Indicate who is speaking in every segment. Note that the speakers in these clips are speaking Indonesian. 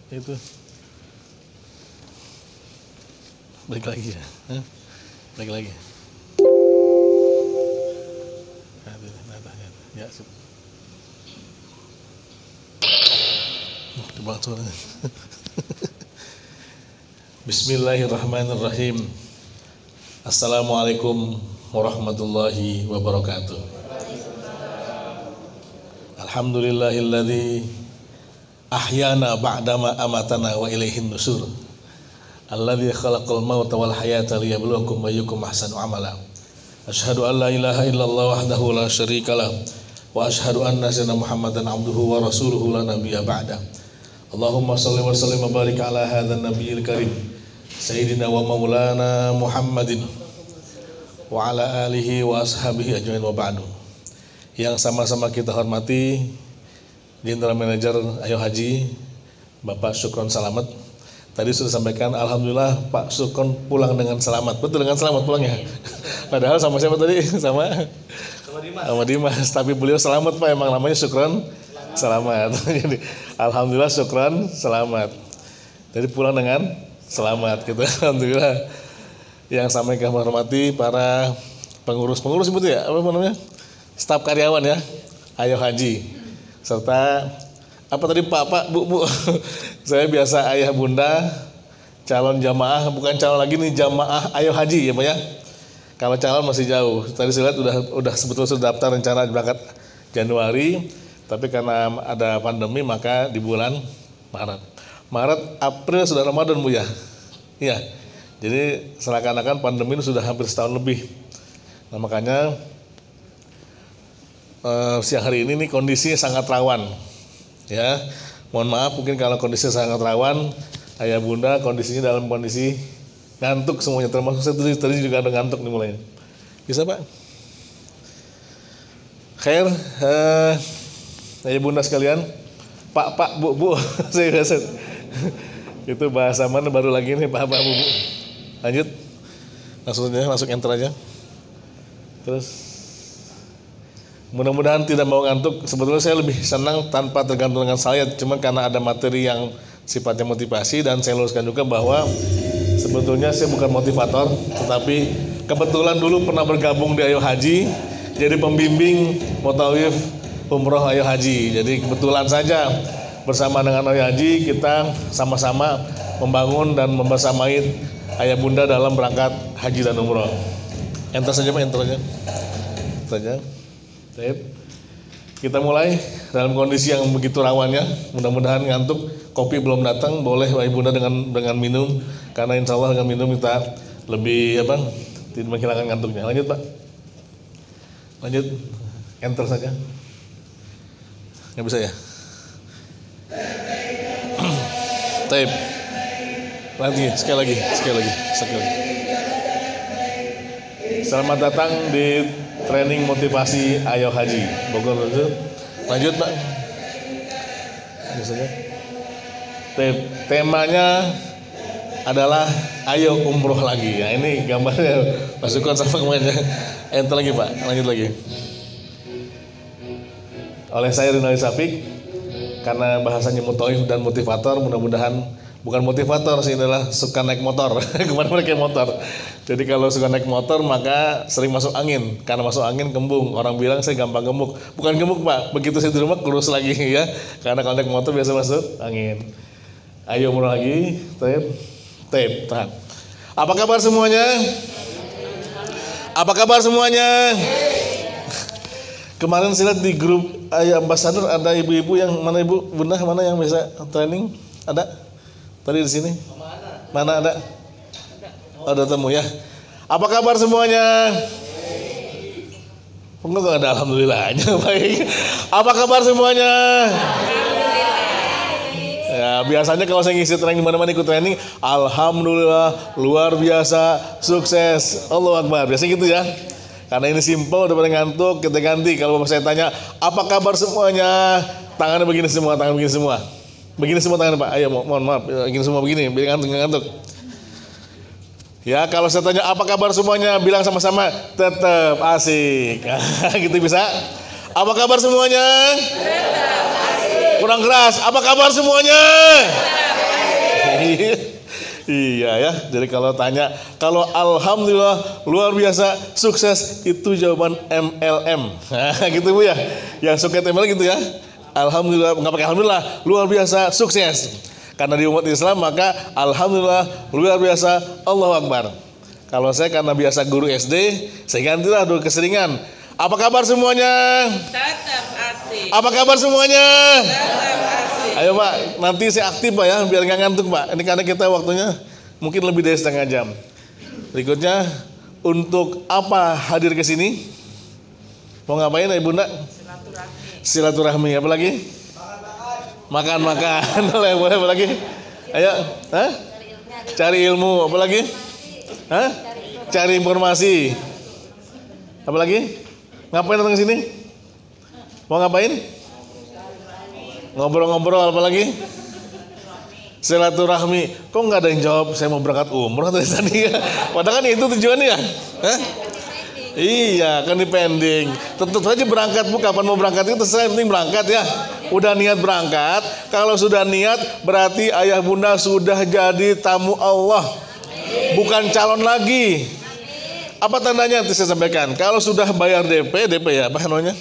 Speaker 1: Itu. Balik lagi ya. Balik lagi. Ya, terbang suaranya. Bismillahirrahmanirrahim. Assalamualaikum warahmatullahi wabarakatuh. Alhamdulillahilladzi ahyana ba'dama amatana wa ilaihin nusur. Alladzi khalaqal mauta wal hayata liyabluwakum ayyukum ahsanu amala. Asyhadu an la ilaha illallah wahdahu la syarikalah wa asyhadu anna sayyidina Muhammadan abduhu wa rasuluhu la nabiyya ba'da. Allahumma shalli wa sallim wa barik ala hadzal nabiyil karim sayyidina wa maulana Muhammadin wa ala alihi wa ashabihi ajmain wa ba'du. Yang sama-sama kita hormati General Manager Ayo Haji Bapak Syukron Salamet. Tadi sudah sampaikan, alhamdulillah Pak Syukron pulang dengan selamat. Betul, dengan selamat pulangnya. Padahal sama siapa tadi? Sama Dimas. Tapi beliau selamat Pak, emang namanya Syukron Selamat. Jadi alhamdulillah Syukron selamat. Jadi pulang dengan selamat gitu. Alhamdulillah. Yang sama kami hormati para pengurus itu ya, apa namanya? Staf karyawan ya, Ayo Haji. Serta apa tadi Pak, Bu. Saya biasa ayah bunda, calon jamaah, bukan calon lagi nih, jamaah Ayo Haji ya Pak ya. Kalau calon masih jauh. Tadi saya lihat udah sebetulnya sudah daftar rencana berangkat Januari, tapi karena ada pandemi maka di bulan Maret, April sudah Ramadan Bu ya. Iya. Jadi seakan-akan pandemi ini sudah hampir setahun lebih. Nah makanya siang hari ini nih kondisinya sangat rawan. Ya, mohon maaf mungkin kalau kondisi sangat rawan, ayah bunda kondisinya dalam kondisi ngantuk semuanya, termasuk saya tadi juga ada ngantuk nih mulainya. Bisa Pak? Khair, ayah bunda sekalian, Pak, Bu, saya biasa. Itu bahasa mana baru lagi nih Pak, Bu. Lanjut, langsung enter aja. Terus. Mudah-mudahan tidak mau ngantuk. Sebetulnya saya lebih senang tanpa tergantung dengan saya, cuman karena ada materi yang sifatnya motivasi, dan saya luruskan juga bahwa sebetulnya saya bukan motivator, tetapi kebetulan dulu pernah bergabung di Ayo Haji jadi pembimbing mutawif umroh Ayo Haji. Jadi kebetulan saja bersama dengan Ayo Haji kita sama-sama membangun dan membersamai ayah bunda dalam berangkat haji dan umroh. Enter saja Pak, enter aja. Kita mulai dalam kondisi yang begitu rawannya. Mudah-mudahan ngantuk. Kopi belum datang, boleh Pak Ibunda dengan minum, karena insya Allah dengan minum kita lebih tidak menghilangkan ngantuknya. Lanjut Pak. Lanjut. Enter saja. Nggak bisa ya? Tape. Lagi, sekali lagi. Selamat datang di training motivasi Ayo Haji Bogor. Lanjut Pak. Misalnya temanya adalah ayo umroh lagi. Nah ini gambarnya Pak Syukron sama kemarin. Enter lagi Pak. Lanjut lagi. Oleh saya Rinaldi Safik, karena bahasanya mutawif dan motivator, mudah-mudahan bukan motivator sih, adalah suka naik motor. Kemana-mana kayak motor. Jadi kalau suka naik motor maka sering masuk angin. Karena masuk angin kembung. Orang bilang saya gampang gemuk. Bukan gemuk Pak, begitu saya di rumah kurus lagi ya. Karena kalau naik motor biasa masuk angin. Ayo umroh lagi. Tape. Tahan. Apa kabar semuanya? Kemarin saya lihat di grup Ayo Ambassador ada ibu-ibu yang mana, ibu bunda mana yang bisa training? Ada? Tadi di sini? Mana ada? Ada temu ya. Apa kabar semuanya? Enggak ada alhamdulillahnya. Baik. Apa kabar semuanya? Ya, biasanya kalau saya ngisi training mana-mana ikut training, alhamdulillah luar biasa, sukses. Allahu Akbar. Biasanya gitu ya. Karena ini simple, udah pada ngantuk, kita ganti. Kalau saya tanya, apa kabar semuanya? Tangannya begini semua, Begini semua tangannya Pak. Ayo, mohon maaf, begini semua begini, biar ngantuk. Ya, kalau saya tanya apa kabar semuanya, bilang sama-sama tetap asik. Gitu bisa? Apa kabar semuanya? Tetap asik. Kurang keras. Apa kabar semuanya? Tetap Iya ya. Jadi kalau tanya, kalau alhamdulillah luar biasa sukses, itu jawaban MLM. Nah, gitu Bu ya. Yang suket MLM gitu ya. Alhamdulillah, nggak pakai alhamdulillah, luar biasa sukses. Karena di umat Islam maka alhamdulillah luar biasa, Allahu Akbar. Kalau saya karena biasa guru SD, saya gantilah dulu keseringan. Apa kabar semuanya?
Speaker 2: Tetap asik.
Speaker 1: Apa kabar semuanya?
Speaker 2: Tetap asik.
Speaker 1: Ayo Pak, nanti saya aktif Pak ya, biar nggak ngantuk Pak. Ini karena kita waktunya mungkin lebih dari setengah jam. Berikutnya, untuk apa hadir ke sini? Mau ngapain ya Bunda? Silaturahmi. Apa lagi? Makan-makan. Boleh apa lagi? Ayo, hah? Cari ilmu. Apa lagi? Hah? Cari informasi. Apa lagi? Ngapain datang ke sini? Mau ngapain? Ngobrol-ngobrol. Apa lagi? Silaturahmi. Kok nggak ada yang jawab? Saya mau berangkat umroh tadi ya. Padahal kan itu tujuannya ya. Hah? Iya, kan di pending. Tentu saja berangkat Bu. Kapan mau berangkat itu terserah, yang penting berangkat ya. Udah niat berangkat. Kalau sudah niat berarti ayah bunda sudah jadi tamu Allah, bukan calon lagi. Apa tandanya nanti saya sampaikan. Kalau sudah bayar DP ya, apa namanya?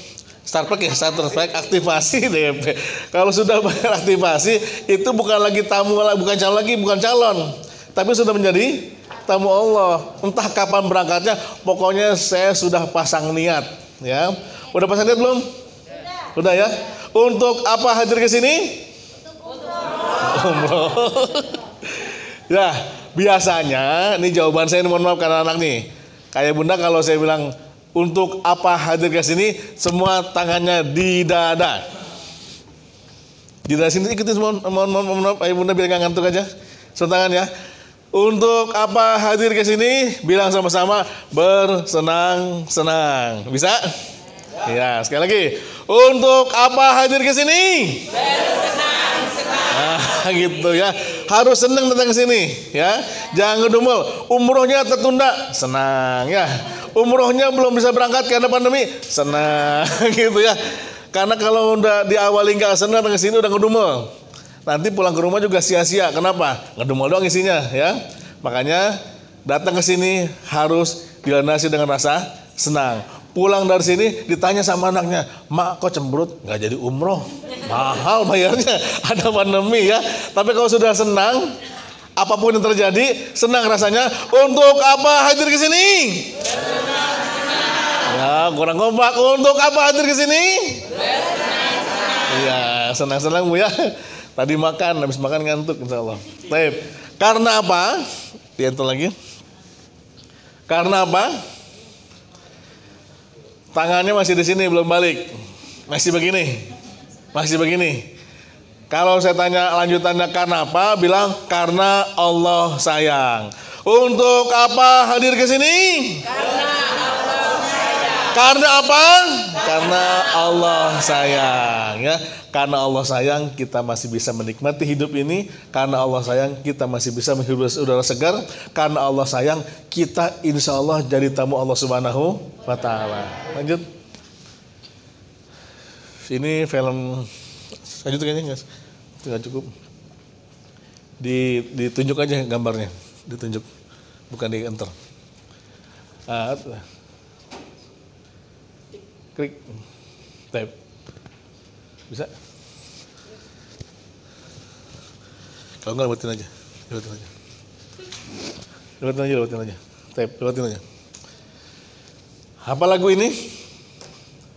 Speaker 1: Startpack ya, startpack aktivasi DP. Kalau sudah bayar aktivasi itu bukan lagi tamu, bukan calon lagi, bukan calon, tapi sudah menjadi tamu Allah. Entah kapan berangkatnya, pokoknya saya sudah pasang niat. Ya, udah pasang niat belum? Udah ya. Untuk apa hadir ke sini? Umroh. Ya, biasanya ini jawaban saya, mohon maaf karena anak nih. Kayak bunda kalau saya bilang untuk apa hadir ke sini, semua tangannya di dada. Di dada sini ikutin semua, mohon maaf, ayo bunda biar nggak ngantuk aja. Semua tangan ya. Untuk apa hadir ke sini? Bilang sama-sama bersenang-senang. Bisa? Ya, sekali lagi. Untuk apa hadir ke sini? Bersenang-senang. Nah, gitu ya. Harus senang datang ke sini, ya. Jangan ngedumel. Umrohnya tertunda, senang ya. Umrohnya belum bisa berangkat karena pandemi, senang gitu ya. Karena kalau udah diawali nggak senang datang ke sini udah ngedumel. Nanti pulang ke rumah juga sia-sia. Kenapa? Ngedumel doang isinya, ya. Makanya datang ke sini harus dilandasi dengan rasa senang. Pulang dari sini ditanya sama anaknya, mak kok cemberut nggak jadi umroh, mahal bayarnya, ada pandemi ya. Tapi kalau sudah senang, apapun yang terjadi senang rasanya. Untuk apa hadir ke sini? Ya kurang kompak. Untuk apa hadir ke sini? Iya senang-senang Bu ya. Tadi makan, habis makan ngantuk insya Allah. Baik. Karena apa? Diantar lagi. Karena apa? Tangannya masih di sini belum balik, masih begini, masih begini. Kalau saya tanya lanjutannya karena apa, bilang karena Allah sayang. Untuk apa hadir ke sini? Karena Allah sayang. Karena apa? Karena Allah sayang. Ya, karena Allah sayang kita masih bisa menikmati hidup ini. Karena Allah sayang kita masih bisa menghirup udara segar. Karena Allah sayang kita insya Allah jadi tamu Allah Subhanahu wa Ta'ala. Lanjut. Ini film lanjut kayaknya nggak cukup. Ditunjuk aja gambarnya, ditunjuk, bukan di enter. Klik, tap, bisa. Kalau nggak lewatin aja, lewatin aja, tap, lewatin aja. Apa lagu ini?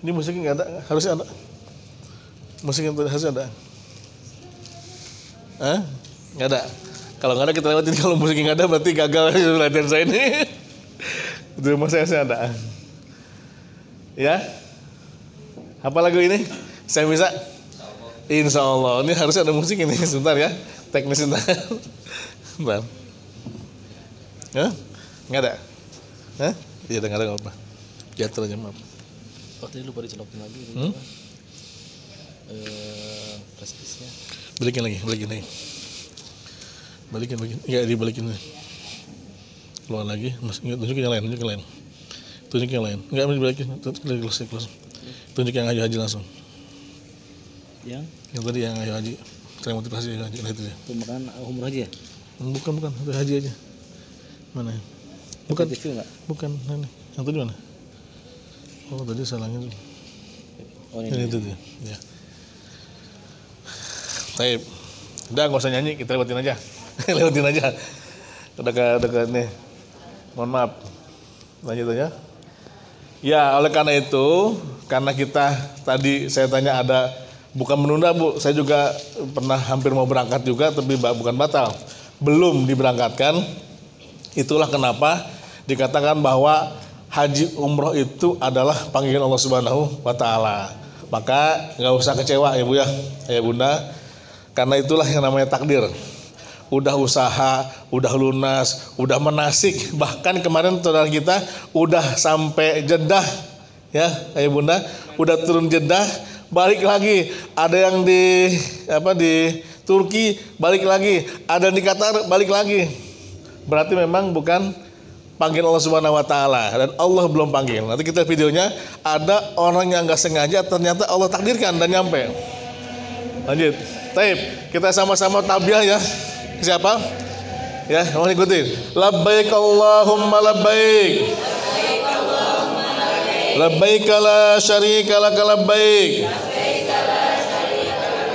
Speaker 1: Ini musiknya nggak ada, harusnya ada. Musiknya harusnya ada. Hah? Nggak ada. Kalau nggak ada kita lewatin. Kalau musiknya nggak ada berarti gagal latihan saya ini. Itu masih ada. Ya? Apa lagu ini? Saya bisa? Insya Allah. Ini harusnya ada musik ini. Sebentar ya. Teknis sebentar. Bentar. Hah? Nggak ada? Hah? Iya, nggak ada apa-apa. Jatuh aja maaf.
Speaker 3: Oh tadi lupa dicelokin lagi. Flash disknya.
Speaker 1: Balikin lagi. Balikin. Enggak dibalikin. Keluar lagi. Tunjukin yang lain. Tunjuk yang lain. Enggak dibalikin. Close. Tunjuk yang Ayu Haji langsung. Yang tadi yang Ayu Haji. Saya motivasi itu ya.
Speaker 3: Pemakanan umroh aja ya?
Speaker 1: Bukan, itu haji aja. Mana? Bukan.
Speaker 3: TV enggak?
Speaker 1: Bukan, ini. Yang tadi mana? Oh, tadi salahnya tuh.
Speaker 3: Oh,
Speaker 1: Ini itu tuh. Ya. Taib. Udah nggak usah nyanyi, kita lewatin aja. Lewatin aja. Dekat nih. Mohon maaf. Lanjut aja. Ya, oleh karena itu, karena kita tadi saya tanya ada bukan menunda Bu, saya juga pernah hampir mau berangkat juga, tapi bukan batal, belum diberangkatkan. Itulah kenapa dikatakan bahwa haji umroh itu adalah panggilan Allah Subhanahu wa Ta'ala. Maka nggak usah kecewa ya Bu ya, ya Bunda, karena itulah yang namanya takdir. Udah usaha, udah lunas, udah manasik, bahkan kemarin saudara kita udah sampai Jeddah ya, ayah Bunda, udah turun Jeddah, balik lagi. Ada yang di Turki, balik lagi. Ada di Qatar, balik lagi. Berarti memang bukan panggil Allah Subhanahu wa Ta'ala, dan Allah belum panggil. Nanti kita videonya ada orang yang nggak sengaja ternyata Allah takdirkan dan nyampe. Lanjut. Taib, kita sama-sama tabiah ya. Siapa? Ya, mau ikutin. Labbaik Allahumma labbaik. Labbaik la syarika lak labbaik.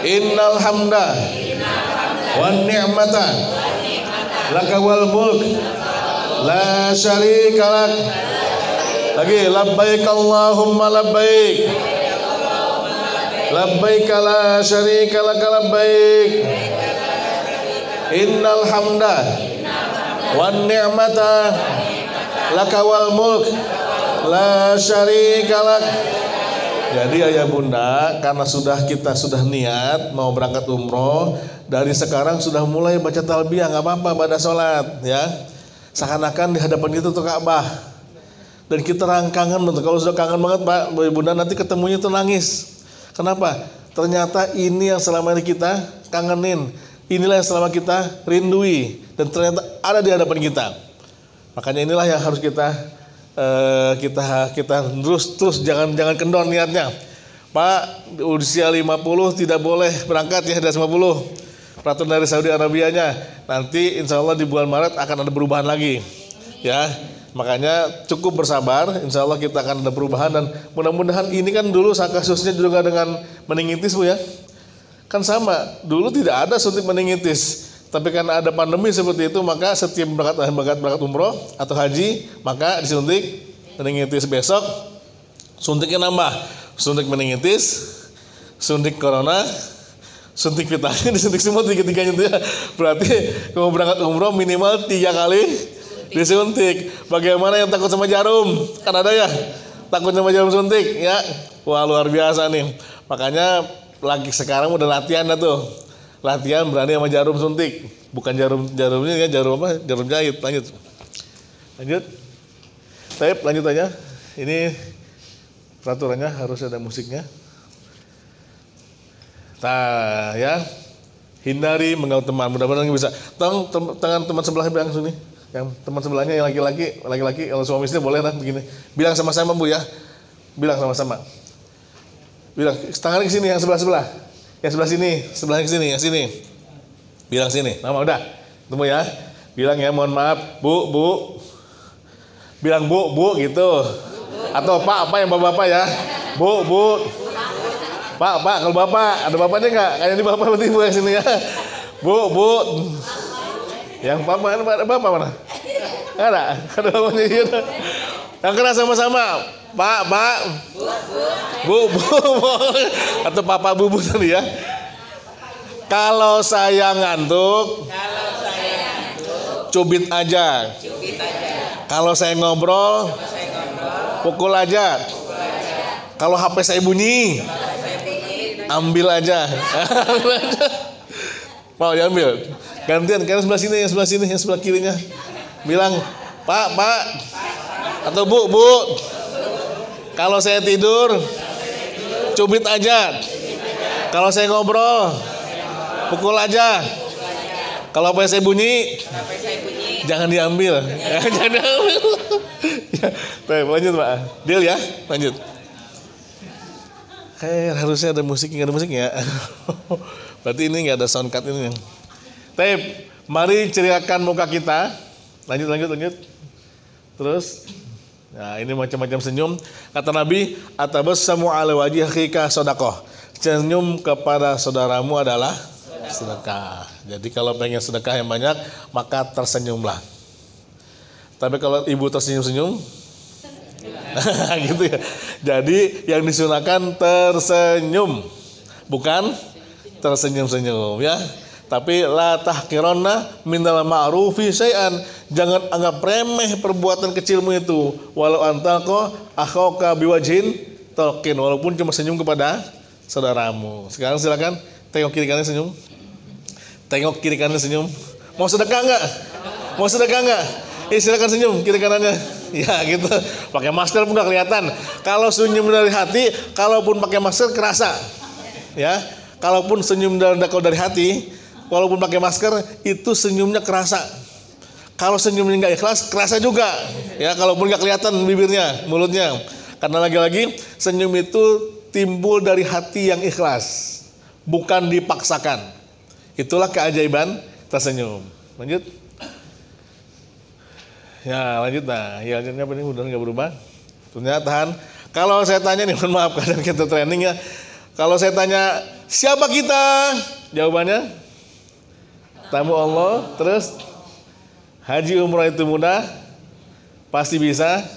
Speaker 1: Innal hamda wan ni'mata laka wal mulk la syarika lak. Lagi labbaik Allahumma labbaik. Labbaik la syarika lak labbaik. Innal hamda wan ni'mata laka wal mulk la syarika lak. Jadi ayah Bunda, karena kita sudah niat mau berangkat umroh, dari sekarang sudah mulai baca talbiyah, nggak apa-apa pada sholat ya. Seakan-akan di hadapan kita tuh Ka'bah. Dan kita kangen, kalau sudah kangen banget Pak, ayah Bunda, nanti ketemunya tuh nangis. Kenapa? Ternyata ini yang selama ini kita kangenin. Inilah yang selama kita rindui dan ternyata ada di hadapan kita. Makanya inilah yang harus kita terus jangan kendor niatnya. Pak, usia 50 tidak boleh berangkat ya, dari 50. Peraturan dari Saudi Arabianya. Nanti insya Allah di bulan Maret akan ada perubahan lagi. Ya, makanya cukup bersabar. Insya Allah kita akan ada perubahan, dan mudah-mudahan ini kan dulu kasusnya juga dengan meningitis Bu ya. Kan sama, dulu tidak ada suntik meningitis, tapi karena ada pandemi seperti itu, maka setiap berangkat umroh atau haji, maka disuntik meningitis. Besok suntiknya nambah, suntik meningitis, suntik corona, suntik vitamin, disuntik semua tiga-tiganya itu ya. Berarti kalau berangkat umroh minimal 3 kali disuntik. Bagaimana yang takut sama jarum? Kan ada ya, takut sama jarum suntik ya. Wah, luar biasa nih. Makanya lagi sekarang udah latihan tuh. Latihan berani sama jarum suntik. Bukan jarumnya ya, jarum jahit. Lanjut. Taib, lanjut aja. Ini peraturannya harus ada musiknya. Ya. Hindari mengganggu teman. Mudah-mudahan bisa. Tangan teman sebelahnya bilang sini. Yang teman sebelahnya yang laki-laki, kalau suami istri boleh lah begini. Bilang sama-sama Bu ya. Bilang sama-sama. Bilang tangannya ke sini, yang sebelah. Yang sebelah sini, sebelahnya ke sini, yang sini. Bilang sini. Nama udah. Tunggu ya. Bilang ya, mohon maaf, Bu. Bilang Bu gitu. Atau Pak, apa yang Bapak ya? Bu. Pak, kalau Bapak, ada Bapaknya enggak? Kayak ini Bapak berarti Bu yang sini ya. Bu. Yang Bapak, ada Bapak mana? Ada Bapaknya gitu. Yang keras sama-sama. Pak, Bu, atau Papa Bu tadi ya. Kalau saya ngantuk, cubit aja. Kalau saya ngobrol, pukul aja. Kalau HP saya bunyi, ambil aja. Mau diambil? Gantian, karena sebelah sini, yang sebelah kirinya. Bilang, Pak, atau Bu. Kalau saya tidur, cubit aja. Kalau saya ngobrol, pukul aja. Kalau HP saya bunyi, jangan diambil. Jangan diambil. Baik, lanjut Pak. Deal ya, lanjut. Harusnya ada musik, nggak ada musiknya. Berarti ini nggak ada sound cut ini. Taib, mari ceriakan muka kita. Lanjut. Terus, nah ini macam-macam senyum. Kata Nabi, atabassamu ala wajhika sedekah. Senyum kepada saudaramu adalah sedekah. Jadi kalau pengen sedekah yang banyak, maka tersenyumlah. Tapi kalau ibu tersenyum-senyum, gitu ya. Jadi yang disunahkan tersenyum, bukan tersenyum-senyum ya. Tapi la tahqironna minal ma'rufi syai'an. Jangan anggap remeh perbuatan kecilmu itu. Walau antalqa akhauka biwajhin talqin, walaupun cuma senyum kepada saudaramu. Sekarang silakan tengok kiri kanan senyum. Tengok kiri kanan senyum. Mau sedekah enggak? Mau sedekah enggak? Silakan senyum kiri kanannya. Ya gitu. Pakai masker pun enggak kelihatan. Kalau senyum dari hati, kalaupun pakai masker kerasa. Ya. Kalaupun senyum dari hati, walaupun pakai masker itu senyumnya kerasa. Kalau senyumnya enggak ikhlas, kerasa juga. Ya, kalaupun enggak kelihatan bibirnya, mulutnya. Karena lagi-lagi senyum itu timbul dari hati yang ikhlas, bukan dipaksakan. Itulah keajaiban tersenyum. Lanjut. Ya, lanjut nah. Ya, lanjutnya apa nih? Udah nggak berubah. Ternyata tahan. Kalau saya tanya nih, mohon maaf kadang kita training ya. Kalau saya tanya, siapa kita? Jawabannya tamu Allah. Terus haji umrah itu mudah? Pasti bisa.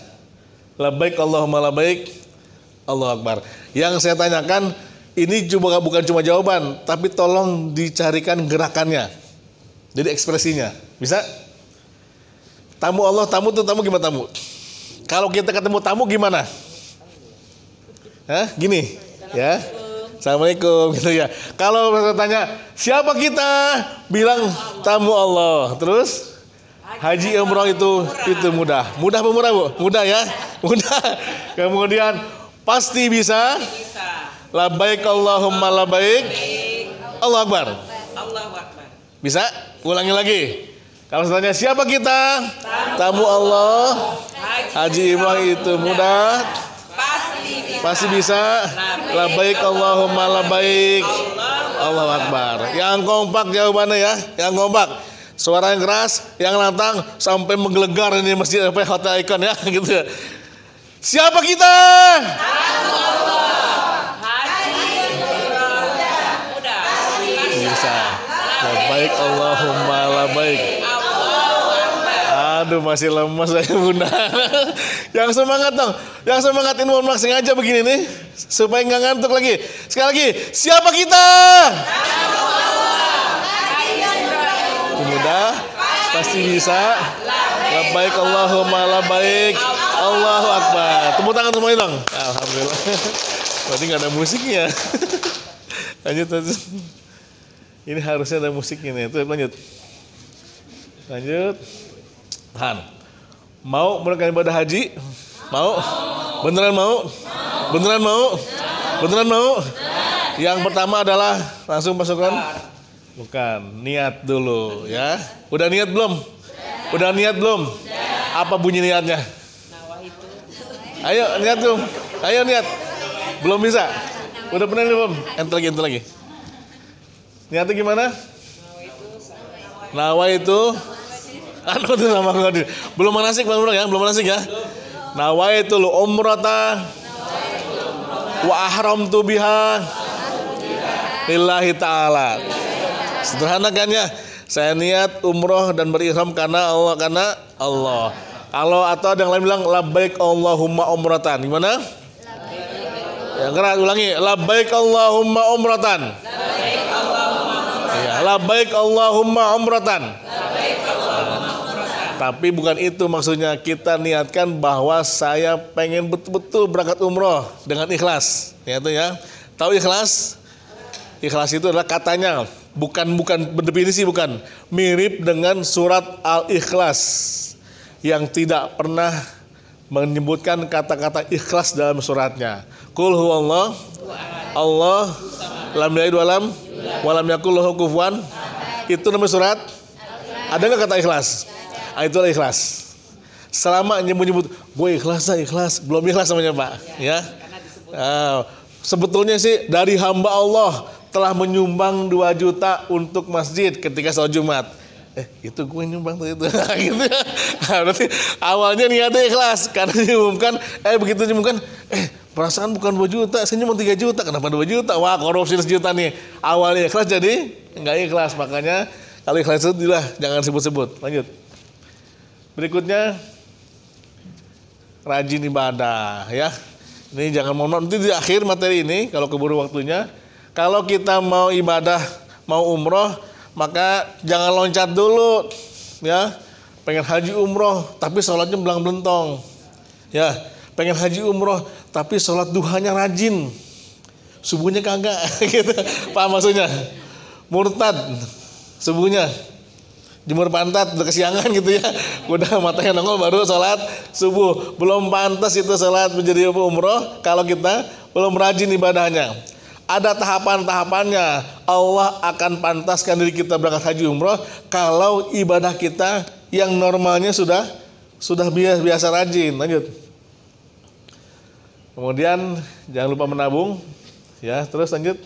Speaker 1: Labbaik Allahumma labbaik. Allahu Akbar. Yang saya tanyakan ini juga bukan cuma jawaban, tapi tolong dicarikan gerakannya. Jadi ekspresinya. Bisa? Tamu Allah, tamu tuh tamu gimana tamu? Kalau kita ketemu tamu gimana? Hah? Gini, ya. Assalamualaikum gitu ya. Kalau saya tanya, siapa kita? Bilang tamu Allah. Terus haji umrah itu mudah. Mudah apa murah, Bu? Mudah ya? Mudah. Kemudian pasti bisa. Labbaik Allahumma labbaik. Allahu Akbar.
Speaker 2: Allahu Akbar.
Speaker 1: Bisa? Ulangi lagi. Kalau saya tanya siapa kita? Tamu Allah. Haji umrah itu mudah. Pasti bisa. Labbaik Allahumma labbaik. Allahu Akbar. Yang kompak jawabannya ya, yang kompak. Suara yang keras, yang lantang sampai menggelegar ini masjid sampai hotel Icon ya gitu ya. Siapa kita? Bisa. Labbaik Allahumma labbaik. Aduh masih lemas saya bunda. Yang semangat dong. Yang semangatin mohon maaf sengaja begini nih supaya nggak ngantuk lagi. Sekali lagi, siapa kita? Mudah, pasti bisa. Labbaik Allahumma labbaik. Allahu Akbar. Tepuk tangan semuanya dong. Alhamdulillah. Berarti nggak ada musiknya. Lanjut. Ini harusnya ada musiknya nih. Itu lanjut. Tahan. Mau melakukan ibadah haji? Mau? Beneran mau? Beneran mau? Beneran mau? Yang pertama adalah langsung pasukan? Bukan, niat dulu ya. Udah niat belum? Udah niat belum? Apa bunyi niatnya? Ayo niat dong. Ayo niat. Belum bisa? Udah pernah belum? Enter lagi. Niatnya gimana? Nawa itu anu tuh sama Qadir. Belum manasik Bang Bro ya, belum manasik ya. Nawaitul umrata wa ahramtu biha lillahi ta'ala. Sederhana kan ya? Saya niat umroh dan berihram karena Allah. Kalau atau ada yang lain bilang labbaik Allahumma umratan. Gimana? Ya, keras ulangi. Labbaik Allahumma umratan. Labbaik Allahumma umratan. Tapi bukan itu maksudnya. Kita niatkan bahwa saya pengen betul-betul berangkat umroh dengan ikhlas. Ya itu ya. Tahu ikhlas? Ikhlas itu adalah katanya, bukan berdefinisi bukan. Mirip dengan surat Al-Ikhlas yang tidak pernah menyebutkan kata-kata ikhlas dalam suratnya. Qul huwallah Allah lam yalid walam walam yakul lahu kufuwan. Itu nama surat. Ada nggak kata ikhlas? Itulah ikhlas. Selama nyebut gue ikhlas, belum ikhlas namanya Pak. Ya. sebetulnya sih dari hamba Allah telah menyumbang 2 juta untuk masjid ketika sholat Jumat. Itu gue nyumbang tuh itu. Gitu ya. Berarti awalnya niatnya ikhlas karena diumumkan, begitu diumumkan, perasaan bukan 2 juta, saya nyumbang 3 juta, kenapa 2 juta? Wah, korupsi 1 juta nih. Awalnya ikhlas jadi enggak ikhlas, makanya kalau ikhlas itu jangan sebut-sebut. Lanjut. Berikutnya rajin ibadah ya. Ini jangan mohon nanti di akhir materi ini kalau keburu waktunya. Kalau kita mau ibadah, mau umroh, maka jangan loncat dulu ya. Pengen haji umroh tapi sholatnya belang-belentong. Ya, pengen haji umroh tapi sholat duhanya rajin. Subuhnya kagak gitu. Paham maksudnya? Murtad subuhnya. Jemur pantat udah kesiangan gitu ya. Udah matanya nongol baru sholat subuh. Belum pantas itu sholat menjadi umroh kalau kita belum rajin ibadahnya. Ada tahapan-tahapannya. Allah akan pantaskan diri kita berangkat haji umroh kalau ibadah kita yang normalnya sudah biasa rajin. Lanjut. Kemudian jangan lupa menabung ya. Terus lanjut.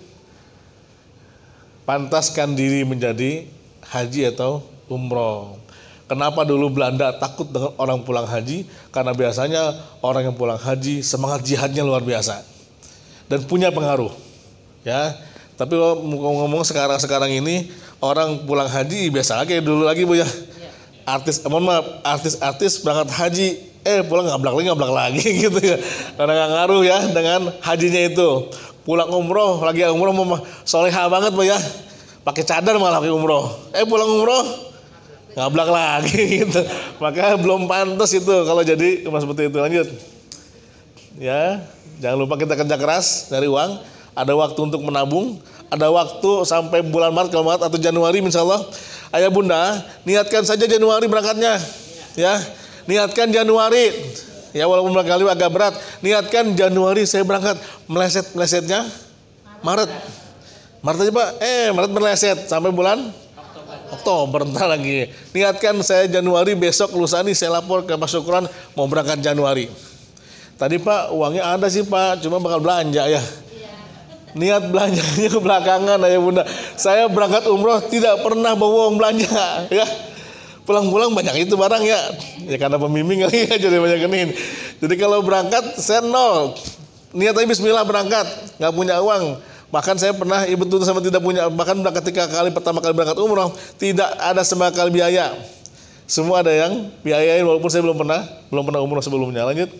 Speaker 1: Pantaskan diri menjadi haji atau umroh. Kenapa dulu Belanda takut dengan orang pulang haji? Karena biasanya orang yang pulang haji semangat jihadnya luar biasa dan punya pengaruh. Ya, tapi ngomong sekarang ini orang pulang haji biasa kayak dulu lagi Bu ya. Artis berangkat haji pulang ngablak lagi gitu ya. Karena nggak ngaruh ya dengan hajinya itu. Pulang umroh lagi umroh mau solehah banget Bu ya. Pakai cadar malah pakai umroh. Pulang umroh ngablak lagi gitu. Maka belum pantas itu kalau jadi seperti itu. Lanjut. Ya, jangan lupa kita kerja keras dari uang. Ada waktu untuk menabung, ada waktu sampai bulan Maret kalau Maret atau Januari insyaallah. Ayah bunda, niatkan saja Januari berangkatnya. Ya, niatkan Januari. Ya walaupun barangkali agak berat, niatkan Januari saya berangkat. Melesetnya Maret. Maret aja Pak. Maret meleset sampai bulan Oktober entar lagi. Niatkan saya Januari, besok lusa nih saya lapor ke Pak Syukron mau berangkat Januari. Tadi Pak uangnya ada sih Pak, cuma bakal belanja ya. Niat belanjanya belakangan ayah bunda. Saya berangkat umroh tidak pernah bawa uang belanja ya. Pulang-pulang banyak itu barang ya. Ya karena pembimbing kali ya jadi banyak ini. Jadi kalau berangkat saya nol. Niat aja bismillah berangkat, nggak punya uang. Bahkan saya pernah betul sama tidak punya. Bahkan ketika pertama kali berangkat umroh tidak ada sama sekali biaya. Semua ada yang biayain walaupun saya belum pernah umroh sebelumnya. Lanjut.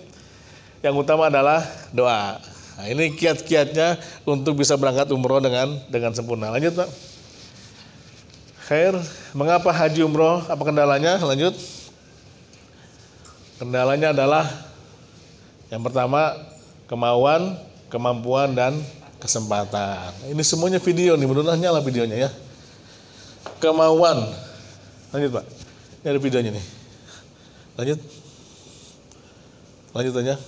Speaker 1: Yang utama adalah doa. Nah, ini kiat-kiatnya untuk bisa berangkat umroh dengan sempurna. Lanjut Pak. Khair, mengapa haji umroh? Apa kendalanya? Lanjut. Kendalanya adalah yang pertama kemauan, kemampuan dan kesempatan. Ini semuanya video nih, mudah-mudahan nyala videonya ya. Kemauan. Lanjut Pak. Ini ada videonya nih. Lanjut aja.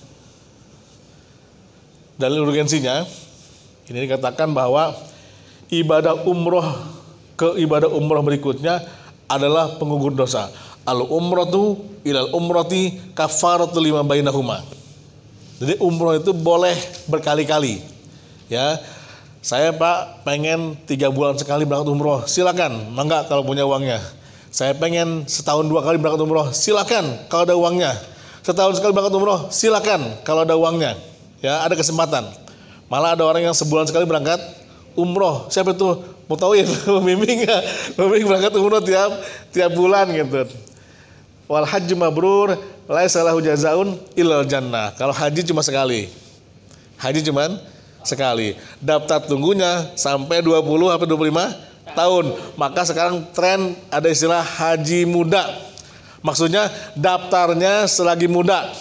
Speaker 1: Dalil urgensinya ini dikatakan bahwa ibadah umroh ke ibadah umroh berikutnya adalah penggugur dosa. Al umratu ilal umrati kafaratul lima bainahuma. Jadi umroh itu boleh berkali-kali. Ya, saya Pak pengen 3 bulan sekali berangkat umroh, silakan, mangga kalau punya uangnya. Saya pengen setahun 2 kali berangkat umroh, silakan kalau ada uangnya. Setahun sekali berangkat umroh, silakan kalau ada uangnya. Ya, ada kesempatan. Malah ada orang yang sebulan sekali berangkat umroh. Siapa itu? Mutawif, pembimbing berangkat umroh tiap bulan gitu. Wal haji mabrur laisa lahu jazaun illal jannah. Kalau haji cuma sekali. Daftar tunggunya sampai 20 sampai 25 tahun. Maka sekarang tren ada istilah haji muda. Maksudnya daftarnya selagi muda.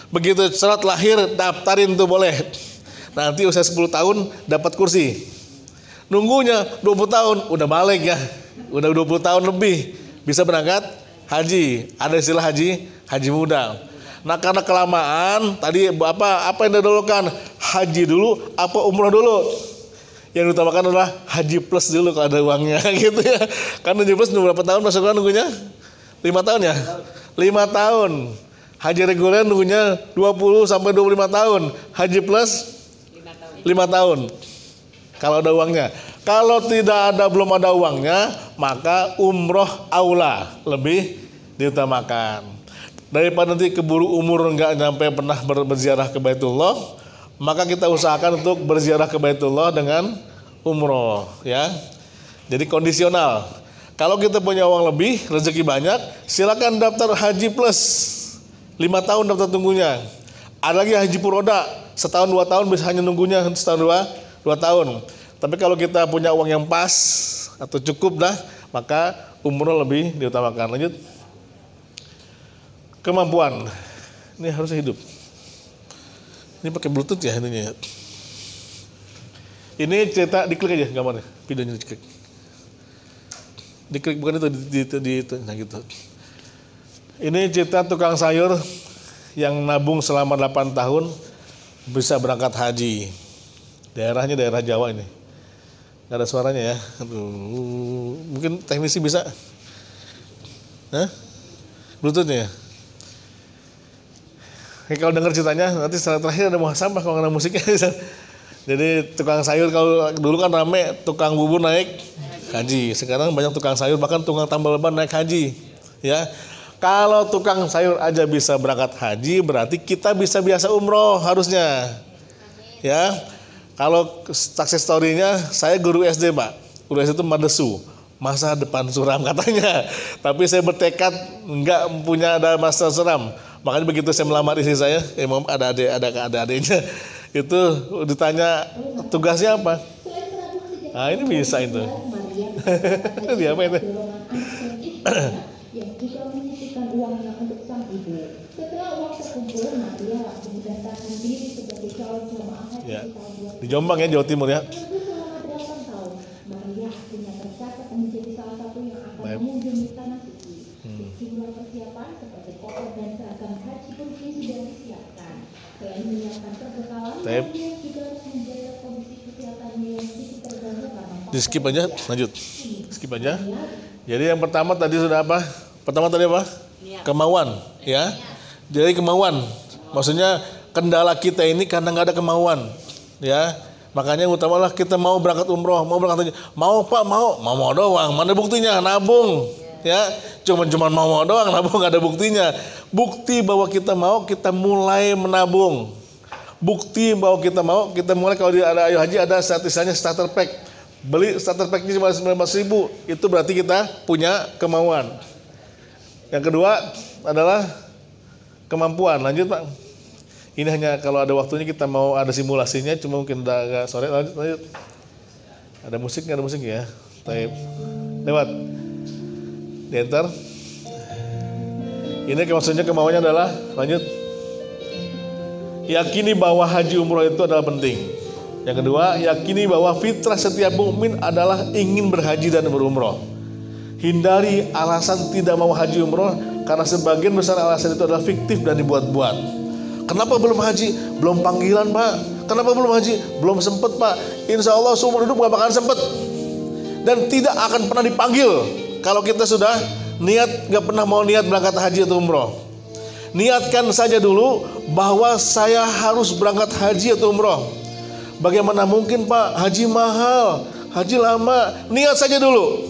Speaker 1: Begitu syarat lahir daftarin tuh boleh. Nanti usia 10 tahun dapat kursi. Nunggunya 20 tahun udah balik ya. Udah 20 tahun lebih bisa berangkat haji. Ada istilah haji muda. Nah karena kelamaan tadi apa yang didahulukan? Haji dulu apa umroh dulu? Yang diutamakan adalah haji plus dulu kalau ada uangnya gitu ya. Karena haji plus berapa tahun masukkan nunggunya? 5 tahun ya? 5 tahun. Haji reguler nunggunya 20 sampai 25 tahun. Haji plus 5 tahun. Kalau ada uangnya. Kalau tidak ada, belum ada uangnya, maka umroh aula, lebih diutamakan. Daripada nanti keburu umur nggak nyampe pernah berziarah ke Baitullah, maka kita usahakan untuk berziarah ke Baitullah dengan umroh, ya. Jadi kondisional. Kalau kita punya uang lebih, rezeki banyak, silakan daftar haji plus 5 tahun daftar tunggunya. Ada lagi haji puroda, setahun 2 tahun bisa hanya nunggunya setahun 2 tahun. Tapi kalau kita punya uang yang pas atau cukup dah, maka umroh lebih diutamakan. Lanjut. Kemampuan. Ini harus hidup. Ini pakai Bluetooth ya ininya. Ini cetak, diklik aja gambarnya, videonya diklik. Diklik bukan itu, nah gitu. Ini cerita tukang sayur yang nabung selama 8 tahun bisa berangkat haji. Daerahnya daerah Jawa ini. Gak ada suaranya ya. Aduh, mungkin teknisi bisa. Hah? Bluetoothnya ya? Kalau dengar ceritanya, nanti setelah terakhir ada muah sampah kalau nggak ada musiknya. Jadi tukang sayur kalau dulu kan rame, tukang bubur naik haji. Sekarang banyak tukang sayur, bahkan tukang tambal ban naik haji. Ya, kalau tukang sayur aja bisa berangkat haji, berarti kita bisa biasa umroh harusnya. Ya, kalau success story-nya, saya guru SD Pak. Guru SD itu Madesu, masa depan suram katanya. Tapi saya bertekad nggak punya ada masa suram. Makanya begitu saya melamar istri saya, ada adiknya, itu ditanya tugasnya apa? Nah ini bisa itu. Dia apa itu? Ya, di Jombang ya, Jawa Timur ya. Baik. Di skip aja, lanjut. Skip aja. Jadi yang pertama tadi sudah apa? Pertama tadi apa? Kemauan, ya. Jadi kemauan. Maksudnya kendala kita ini karena nggak ada kemauan, ya. Makanya utamalah kita mau berangkat umroh, mau berangkat haji. Mau Pak, mau doang. Mana buktinya? Nabung. Ya, cuman mau doang, nabung nggak ada buktinya. Bukti bahwa kita mau, kita mulai menabung. Bukti bahwa kita mau, kita mulai kalau ada ayo haji ada statistiknya starter pack. Beli starter packnya cuma 19.000, itu berarti kita punya kemauan. Yang kedua adalah kemampuan. Lanjut Pak. Ini hanya kalau ada waktunya kita mau ada simulasinya, cuma mungkin udah agak sore. Lanjut. Ada musik nggak? Ada musik ya? Taib. Lewat. Di enter. Ini maksudnya kemauannya adalah lanjut. Yakini bahwa haji umroh itu adalah penting. Yang kedua, yakini bahwa fitrah setiap mukmin adalah ingin berhaji dan berumroh. Hindari alasan tidak mau haji umroh karena sebagian besar alasan itu adalah fiktif dan dibuat-buat. Kenapa belum haji? Belum panggilan Pak. Kenapa belum haji? Belum sempet Pak. Insya Allah seumur hidup gak bakalan sempet. Dan tidak akan pernah dipanggil kalau kita sudah niat gak pernah mau niat berangkat haji atau umroh. Niatkan saja dulu bahwa saya harus berangkat haji atau umroh. Bagaimana mungkin Pak, haji mahal, haji lama. Niat saja dulu,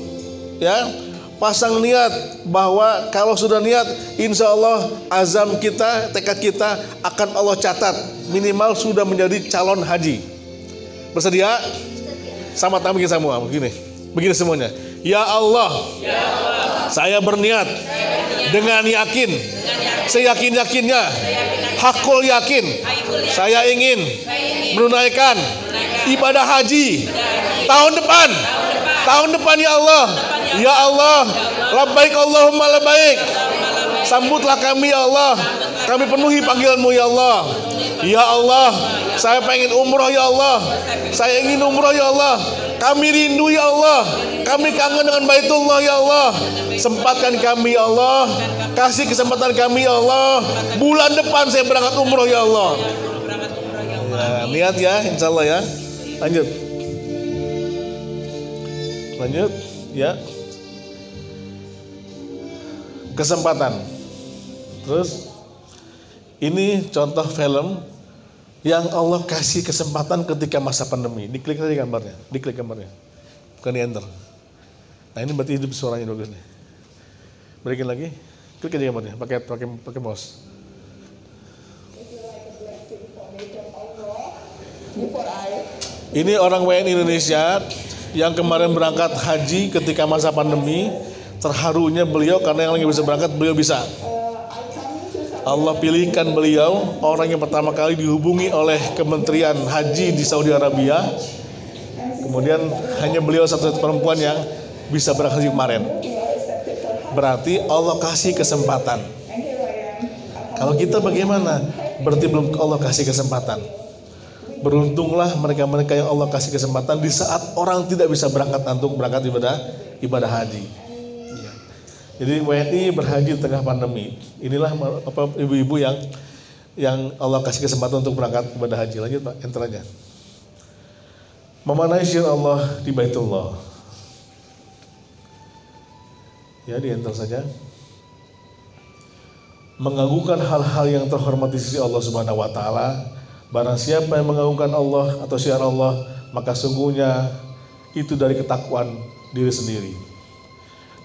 Speaker 1: ya. Pasang niat bahwa kalau sudah niat, insya Allah azam kita, tekad kita akan Allah catat minimal sudah menjadi calon haji. Bersedia? Sama bikin semua, begini semuanya. Ya Allah, saya berniat dengan yakin, seyakin-yakinnya, hakul yakin, saya ingin menunaikan ibadah haji tahun depan ya Allah. Ya Allah, labbaik Allahumma labbaik. Sambutlah kami ya Allah, kami penuhi panggilan-Mu ya Allah. Ya Allah, saya pengen umroh ya Allah, saya ingin umroh ya Allah, kami rindu ya Allah, kami kangen dengan Baitullah ya Allah. Sempatkan kami ya Allah, kasih kesempatan kami ya Allah, bulan depan saya berangkat umroh ya Allah. Ya, niat ya, insya Allah ya. Lanjut ya. Kesempatan. Terus ini contoh film yang Allah kasih kesempatan ketika masa pandemi. Diklik tadi gambarnya, diklik gambarnya, bukan di enter. Nah ini berarti hidup suaranya dulu nih. Berikan lagi, klik aja gambarnya, pakai mouse. Ini orang WNI Indonesia yang kemarin berangkat haji ketika masa pandemi. Terharunya beliau karena yang lagi bisa berangkat beliau bisa. Allah pilihkan beliau orang yang pertama kali dihubungi oleh Kementerian Haji di Saudi Arabia. Kemudian hanya beliau satu perempuan yang bisa berangkat haji kemarin. Berarti Allah kasih kesempatan. Kalau kita bagaimana? Berarti belum Allah kasih kesempatan. Beruntunglah mereka-mereka yang Allah kasih kesempatan di saat orang tidak bisa berangkat untuk berangkat ibadah haji. Jadi WNI berhaji di tengah pandemi. Inilah ibu-ibu yang Allah kasih kesempatan untuk berangkat ibadah haji. Lanjut Pak, enter aja. Memanai syiar Allah di Baitullah. Ya, di enter saja. Mengagungkan hal-hal yang terhormat di sisi Allah Subhanahu wa taala. Barang siapa yang mengagungkan Allah atau syiar Allah, maka sungguhnya itu dari ketakwaan diri sendiri.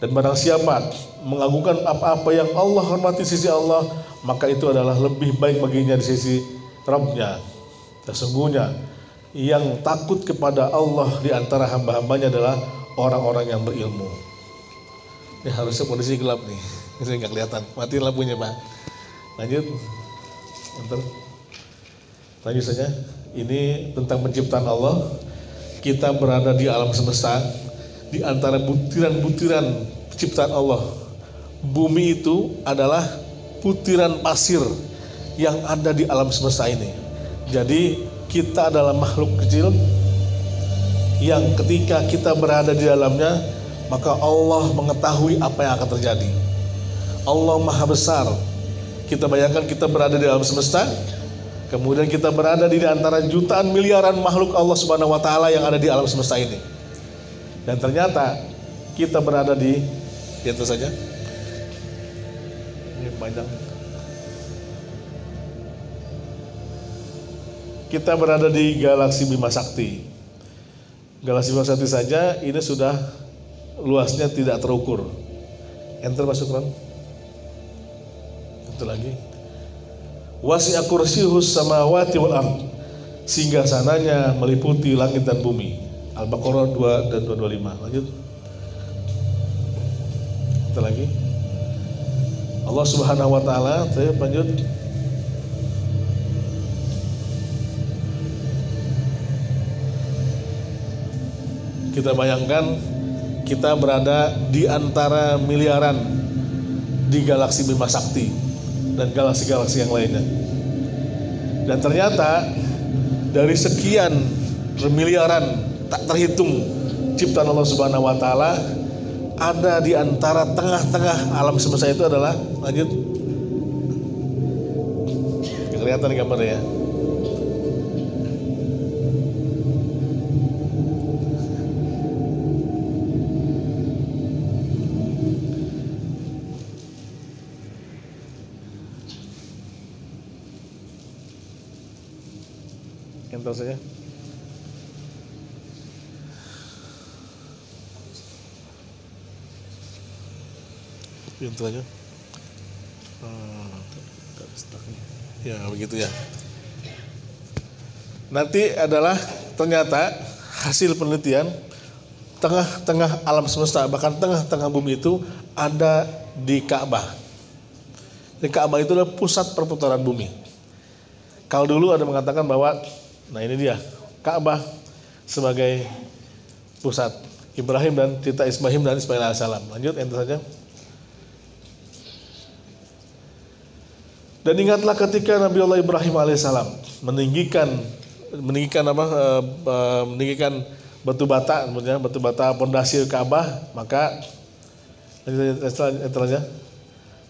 Speaker 1: Dan barang siapa mengagungkan apa-apa yang Allah hormati di sisi Allah, maka itu adalah lebih baik baginya di sisi Rabb-Nya. Sesungguhnya yang takut kepada Allah di antara hamba-hambanya adalah orang-orang yang berilmu. Ini harusnya kondisi gelap nih, ini nggak kelihatan. Matiin lampunya Pak. Lanjut. Lanjut saja. Ini tentang penciptaan Allah. Kita berada di alam semesta. Di antara butiran-butiran ciptaan Allah, bumi itu adalah butiran pasir yang ada di alam semesta ini. Jadi kita adalah makhluk kecil yang ketika kita berada di dalamnya, maka Allah mengetahui apa yang akan terjadi. Allah Maha Besar. Kita bayangkan kita berada di alam semesta, kemudian kita berada di antara jutaan miliaran makhluk Allah Subhanahu wa taala yang ada di alam semesta ini. Dan ternyata kita berada di itu saja. Ini panjang. Kita berada di galaksi Bima Sakti. Galaksi Bima Sakti saja ini sudah luasnya tidak terukur. Enter Pak Sukron. Itu lagi. Wasi'a kursiyyuhus samawati wal ard. Singgasananya meliputi langit dan bumi. Al-Baqarah 2 dan 225. Lanjut. Kita lagi. Allah Subhanahu wa taala, lanjut. Kita bayangkan kita berada di antara miliaran di galaksi Bima Sakti dan galaksi-galaksi yang lainnya. Dan ternyata dari sekian miliaran tak terhitung ciptaan Allah Subhanahu wa taala, ada di antara tengah-tengah alam semesta itu adalah, lanjut. Kelihatan gambarnya ya. Enter saja. Itu aja. Ya begitu ya. Nanti adalah ternyata hasil penelitian tengah-tengah alam semesta, bahkan tengah-tengah bumi itu ada di Ka'bah. Di Ka'bah itu adalah pusat perputaran bumi. Kalau dulu ada mengatakan bahwa, nah ini dia Ka'bah sebagai pusat Ibrahim dan cerita Ismail dan Ismail alaihissalam. Lanjut, enter saja. Dan ingatlah ketika Nabi Allah Ibrahim alaihissalam meninggikan batu bata pondasi Ka'bah, maka setelahnya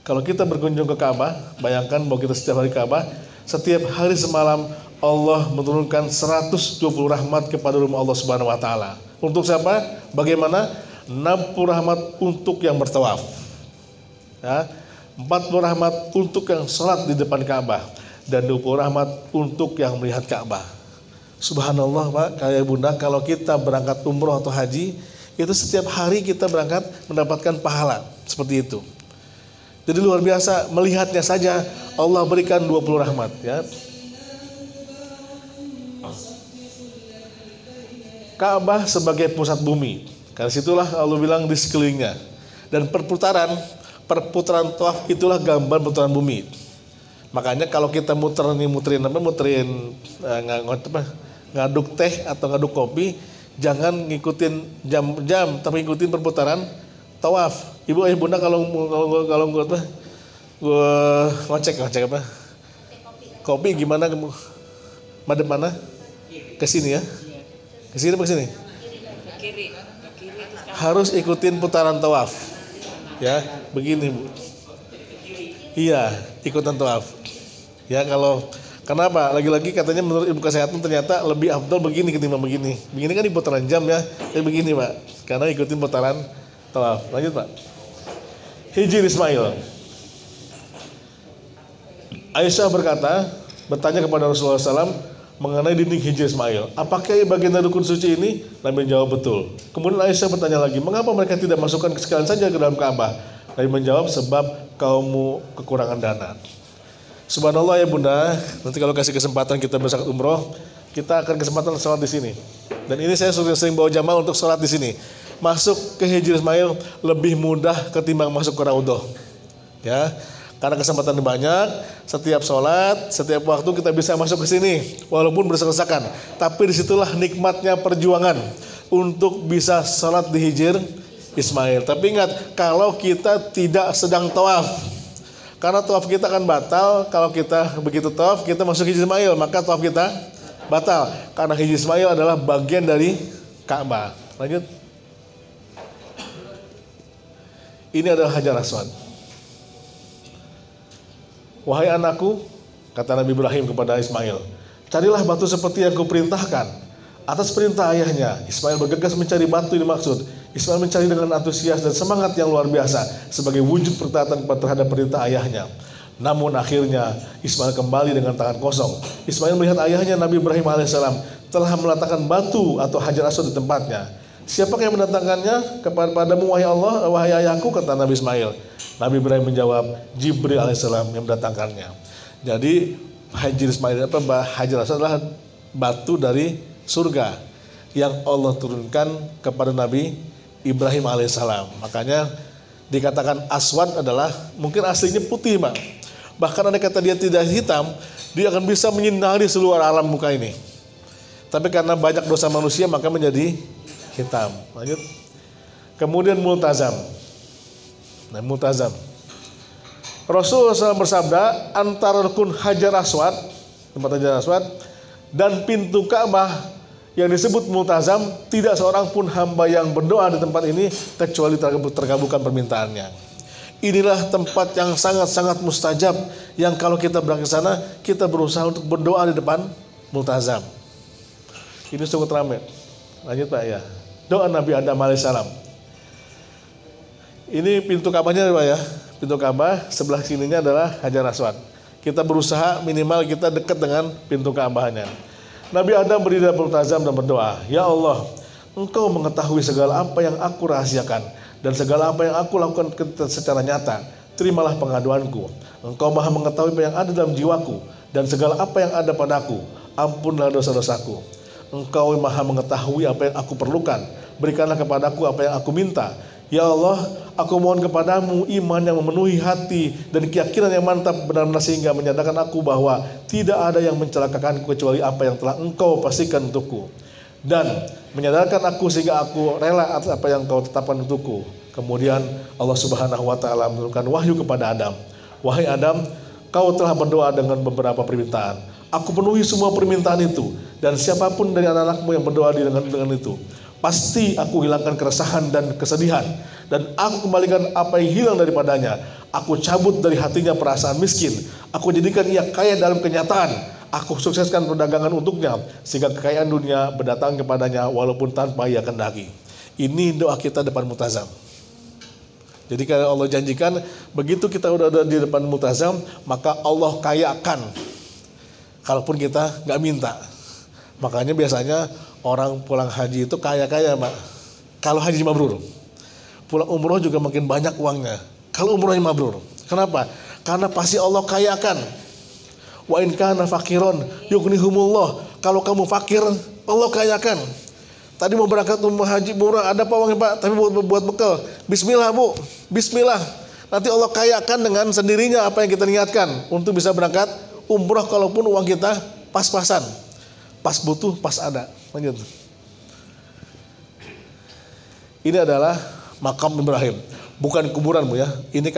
Speaker 1: kalau kita berkunjung ke Ka'bah, bayangkan bahwa kita setiap hari Ka'bah, setiap hari semalam Allah menurunkan 120 rahmat kepada rumah Allah Subhanahu wa taala. Untuk siapa? Bagaimana? 60 rahmat untuk yang bertawaf. Ya. 40 rahmat untuk yang sholat di depan Ka'bah, dan 20 rahmat untuk yang melihat Ka'bah. Subhanallah Pak, kayak Bunda, kalau kita berangkat umroh atau haji, itu setiap hari kita berangkat mendapatkan pahala seperti itu. Jadi luar biasa, melihatnya saja Allah berikan 20 rahmat ya. Ka'bah sebagai pusat bumi, karena situlah Allah bilang di sekelilingnya. Dan perputaran tawaf itulah gambar putaran bumi. Makanya kalau kita muterin ngaduk teh atau ngaduk kopi, jangan ngikutin jam-jam, tapi ngikutin perputaran tawaf. Ibu Bunda kalau gue ngecek apa? Kopi gimana? Madep mana? Ke sini ya? Ke sini apa ke sini?
Speaker 2: Ke kiri.
Speaker 1: Harus ikutin putaran tawaf. Ya, begini Bu. Iya, ikutan tawaf. Ya kalau kenapa? Lagi-lagi katanya menurut ilmu kesehatan ternyata lebih afdal begini ketimbang begini. Begini kan di putaran jam ya, tapi begini Pak. Karena ikutin putaran tawaf. Lanjut Pak. Hijr Ismail. Aisyah bertanya kepada Rasulullah SAW mengenai dinding Hijr Ismail. Apakah bagian dari rukun suci ini? Nabi menjawab betul. Kemudian Aisyah bertanya lagi, mengapa mereka tidak masukkan sekalian saja ke dalam Ka'bah? Nabi menjawab, sebab kaummu kekurangan dana. Subhanallah ya Bunda, nanti kalau kasih kesempatan kita berangkat umroh, kita akan kesempatan sholat di sini. Dan ini saya sering bawa jamaah untuk sholat di sini. Masuk ke Hijr Ismail lebih mudah ketimbang masuk ke Raudhah. Ya, karena kesempatan banyak, setiap sholat, setiap waktu kita bisa masuk ke sini, walaupun berdesak-desakan. Tapi disitulah nikmatnya perjuangan untuk bisa sholat di Hijr Ismail. Tapi ingat, kalau kita tidak sedang tawaf, karena tawaf kita akan batal. Kalau kita begitu tawaf, kita masuk Hijr Ismail, maka tawaf kita batal. Karena Hijr Ismail adalah bagian dari Ka'bah. Lanjut. Ini adalah Hajar Aswad. Wahai anakku, kata Nabi Ibrahim kepada Ismail, carilah batu seperti yang kuperintahkan. Atas perintah ayahnya, Ismail bergegas mencari batu yang dimaksud. Ismail mencari dengan antusias dan semangat yang luar biasa sebagai wujud pertaatan terhadap perintah ayahnya. Namun akhirnya Ismail kembali dengan tangan kosong. Ismail melihat ayahnya Nabi Ibrahim alaihissalam telah meletakkan batu atau Hajar Aswad di tempatnya. Siapakah yang mendatangkannya kepadamu wahai Allah, wahai ayahku, kata Nabi Ismail. Nabi Ibrahim menjawab, Jibril alaihissalam yang mendatangkannya. Jadi Hajar Aswad adalah batu dari surga yang Allah turunkan kepada Nabi Ibrahim alaihissalam. Makanya dikatakan aswad adalah mungkin aslinya putih Pak. Bahkan ada kata dia tidak hitam, dia akan bisa menyinari seluruh alam muka ini. Tapi karena banyak dosa manusia maka menjadi hitam. Lanjut. Kemudian multazam. Nah, multazam. Rasulullah SAW bersabda, antara rukun Hajar Aswad, tempat Hajar Aswad, dan pintu Ka'bah yang disebut multazam, tidak seorang pun hamba yang berdoa di tempat ini kecuali terkabulkan permintaannya. Inilah tempat yang sangat-sangat mustajab, yang kalau kita berangkat ke sana, kita berusaha untuk berdoa di depan multazam. Ini sungguh ramai. Lanjut Pak ya. Doa Nabi Adam alaihissalam. Ini pintu Ka'bahnya Pak ya. Pintu Ka'bah sebelah sininya adalah Hajar Aswad. Kita berusaha minimal kita dekat dengan pintu Ka'bahnya. Nabi Adam berdiri di multazam dan berdoa, Ya Allah, Engkau mengetahui segala apa yang aku rahasiakan dan segala apa yang aku lakukan secara nyata. Terimalah pengaduanku. Engkau maha mengetahui apa yang ada dalam jiwaku dan segala apa yang ada padaku. Ampunlah dosa-dosaku. Engkau maha mengetahui apa yang aku perlukan. Berikanlah kepadaku apa yang aku minta. Ya Allah, aku mohon kepadamu iman yang memenuhi hati dan keyakinan yang mantap benar-benar sehingga menyadarkan aku bahwa tidak ada yang mencelakakanku kecuali apa yang telah Engkau pastikan untukku. Dan menyadarkan aku sehingga aku rela atas apa yang Kau tetapkan untukku. Kemudian Allah Subhanahu wa taala menurunkan wahyu kepada Adam. Wahai Adam, kau telah berdoa dengan beberapa permintaan. Aku penuhi semua permintaan itu, dan siapapun dari anak-anakmu yang berdoa dengan itu, pasti aku hilangkan keresahan dan kesedihan, dan aku kembalikan apa yang hilang daripadanya. Aku cabut dari hatinya perasaan miskin. Aku jadikan ia kaya dalam kenyataan. Aku sukseskan perdagangan untuknya, sehingga kekayaan dunia berdatang kepadanya walaupun tanpa ia kendaki. Ini doa kita depan multazam. Jadi kalau Allah janjikan, begitu kita udah ada di depan multazam, maka Allah kayakan kalaupun kita nggak minta. Makanya biasanya orang pulang haji itu kaya-kaya, Pak. Kalau haji mabrur, pulang umroh juga makin banyak uangnya. Kalau umrohnya mabrur, kenapa? Karena pasti Allah kayakan. Wa in kana fakiron yughnihumullah. Kalau kamu fakir, Allah kayakan. Tadi mau berangkat umroh haji murah, ada apa uangnya, Pak? Tapi buat bekal. Bismillah, Bu. Bismillah. Nanti Allah kayakan dengan sendirinya apa yang kita niatkan untuk bisa berangkat umroh, kalaupun uang kita pas-pasan. Pas butuh, pas ada. Lanjut. Ini adalah makam Ibrahim. Bukan kuburan, Bu ya. Ini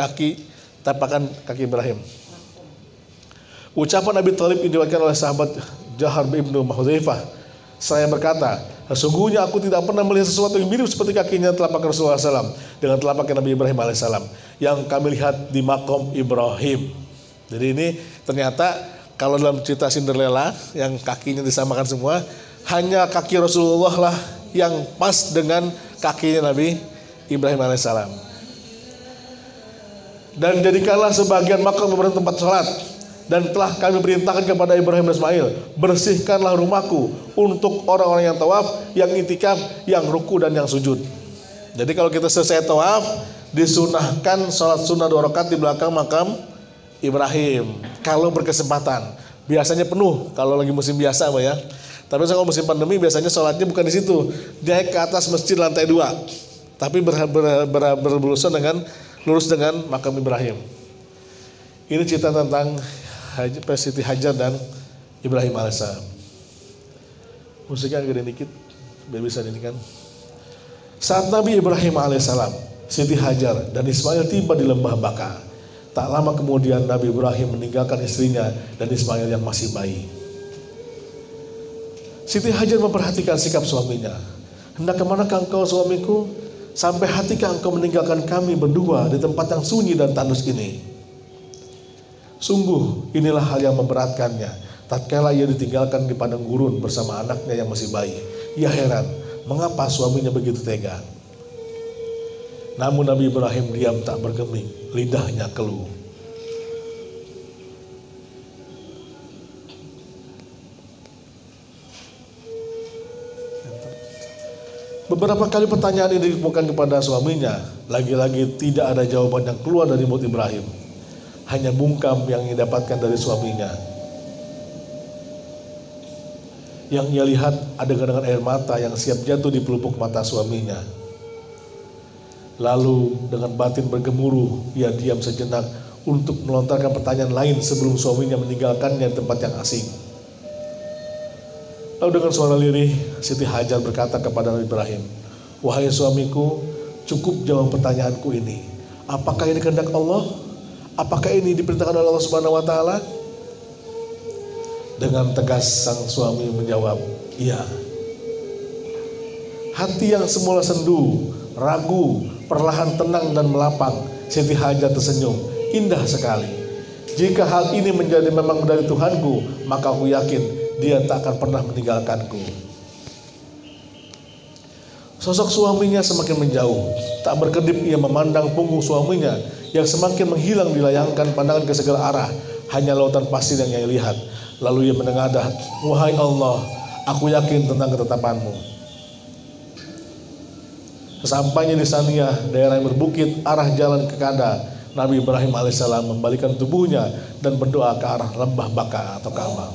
Speaker 1: tapakan kaki Ibrahim. Ucapan Abi Thalib diriwayatkan oleh sahabat Jahar bin Hudzaifah. Saya berkata, sesungguhnya aku tidak pernah melihat sesuatu yang mirip seperti kakinya telapak Rasulullah SAW dengan telapak Nabi Ibrahim alaihissalam yang kami lihat di makam Ibrahim. Jadi ini ternyata kalau dalam cerita Cinderella yang kakinya disamakan semua, hanya kaki Rasulullah lah yang pas dengan kakinya Nabi Ibrahim alaihissalam. Dan jadikanlah sebagian makam Ibrahim tempat sholat. Dan telah kami perintahkan kepada Ibrahim dan Ismail, bersihkanlah rumahku untuk orang-orang yang tawaf, yang itikaf, yang ruku dan yang sujud. Jadi kalau kita selesai tawaf, disunahkan sholat sunnah 2 rakaat di belakang makam Ibrahim. Kalau berkesempatan, biasanya penuh kalau lagi musim biasa, Pak ya. Tapi kalau musim pandemi biasanya sholatnya bukan di situ, naik ke atas masjid lantai 2, tapi berurusan dengan lurus dengan makam Ibrahim. Ini cerita tentang Siti Hajar dan Ibrahim alaihissalam. Musiknya gede dikit biar bisa ini kan. Saat Nabi Ibrahim alaihissalam, Siti Hajar dan Ismail tiba di lembah Baka. Tak lama kemudian Nabi Ibrahim meninggalkan istrinya dan Ismail yang masih bayi. Siti Hajar memperhatikan sikap suaminya. Hendak kemanakah engkau suamiku? Sampai hatikah engkau meninggalkan kami berdua di tempat yang sunyi dan tandus ini? Sungguh inilah hal yang memberatkannya. Tatkala ia ditinggalkan di padang gurun bersama anaknya yang masih bayi. Ia heran mengapa suaminya begitu tega. Namun Nabi Ibrahim diam tak bergeming, lidahnya keluh. Beberapa kali pertanyaan ini dikemukakan kepada suaminya. Lagi-lagi tidak ada jawaban yang keluar dari mulut Ibrahim. Hanya bungkam yang didapatkan dari suaminya. Yang ia lihat ada genangan air mata yang siap jatuh di pelupuk mata suaminya. Lalu dengan batin bergemuruh, ia diam sejenak untuk melontarkan pertanyaan lain sebelum suaminya meninggalkannya di tempat yang asing. Lalu dengan suara lirih, Siti Hajar berkata kepada Nabi Ibrahim, "Wahai suamiku, cukup jawab pertanyaanku ini. Apakah ini kehendak Allah? Apakah ini diperintahkan oleh Allah Subhanahu wa taala?" Dengan tegas sang suami menjawab, "Iya." Hati yang semula sendu, ragu, perlahan tenang dan melapang. Siti Hajar tersenyum, indah sekali. Jika hal ini menjadi memang dari Tuhanku, maka aku yakin dia tak akan pernah meninggalkanku. Sosok suaminya semakin menjauh. Tak berkedip ia memandang punggung suaminya yang semakin menghilang dilayangkan pandangan ke segala arah. Hanya lautan pasir yang ia lihat. Lalu ia menengadah, "Wahai Allah, aku yakin tentang ketetapanmu." Sesampainya di Saniyah, daerah yang berbukit, arah jalan ke Kada, Nabi Ibrahim alaihissalam membalikan tubuhnya dan berdoa ke arah lembah Baka atau Ka'bah.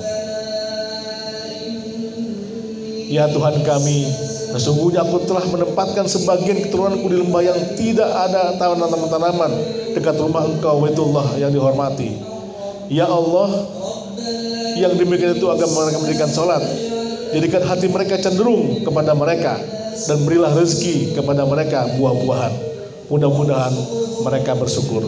Speaker 1: "Ya Tuhan kami, sesungguhnya aku telah menempatkan sebagian keturunanku di lembah yang tidak ada tanaman-tanaman dekat rumah Engkau, Baitullah yang dihormati. Ya Allah, yang demikian itu agar mereka mendirikan sholat. Jadikan hati mereka cenderung kepada mereka dan berilah rezeki kepada mereka buah-buahan. Mudah-mudahan mereka bersyukur."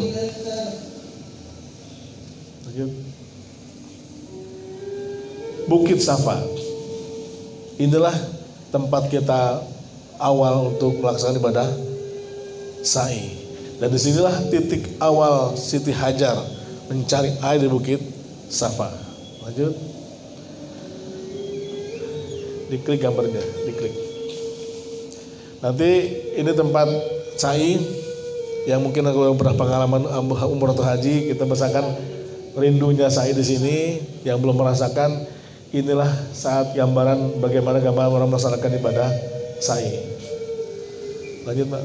Speaker 1: Bukit Safa. Inilah tempat kita awal untuk melaksanakan ibadah sa'i. Dan disinilah titik awal Siti Hajar mencari air di Bukit Safa. Lanjut. Diklik gambarnya, diklik. Nanti ini tempat sa'i yang mungkin aku pernah pengalaman umrah atau haji, kita misalkan rindunya sa'i di sini, yang belum merasakan, inilah saat gambaran bagaimana gambaran orang melaksanakan ibadah sa'i. Lanjut, Pak.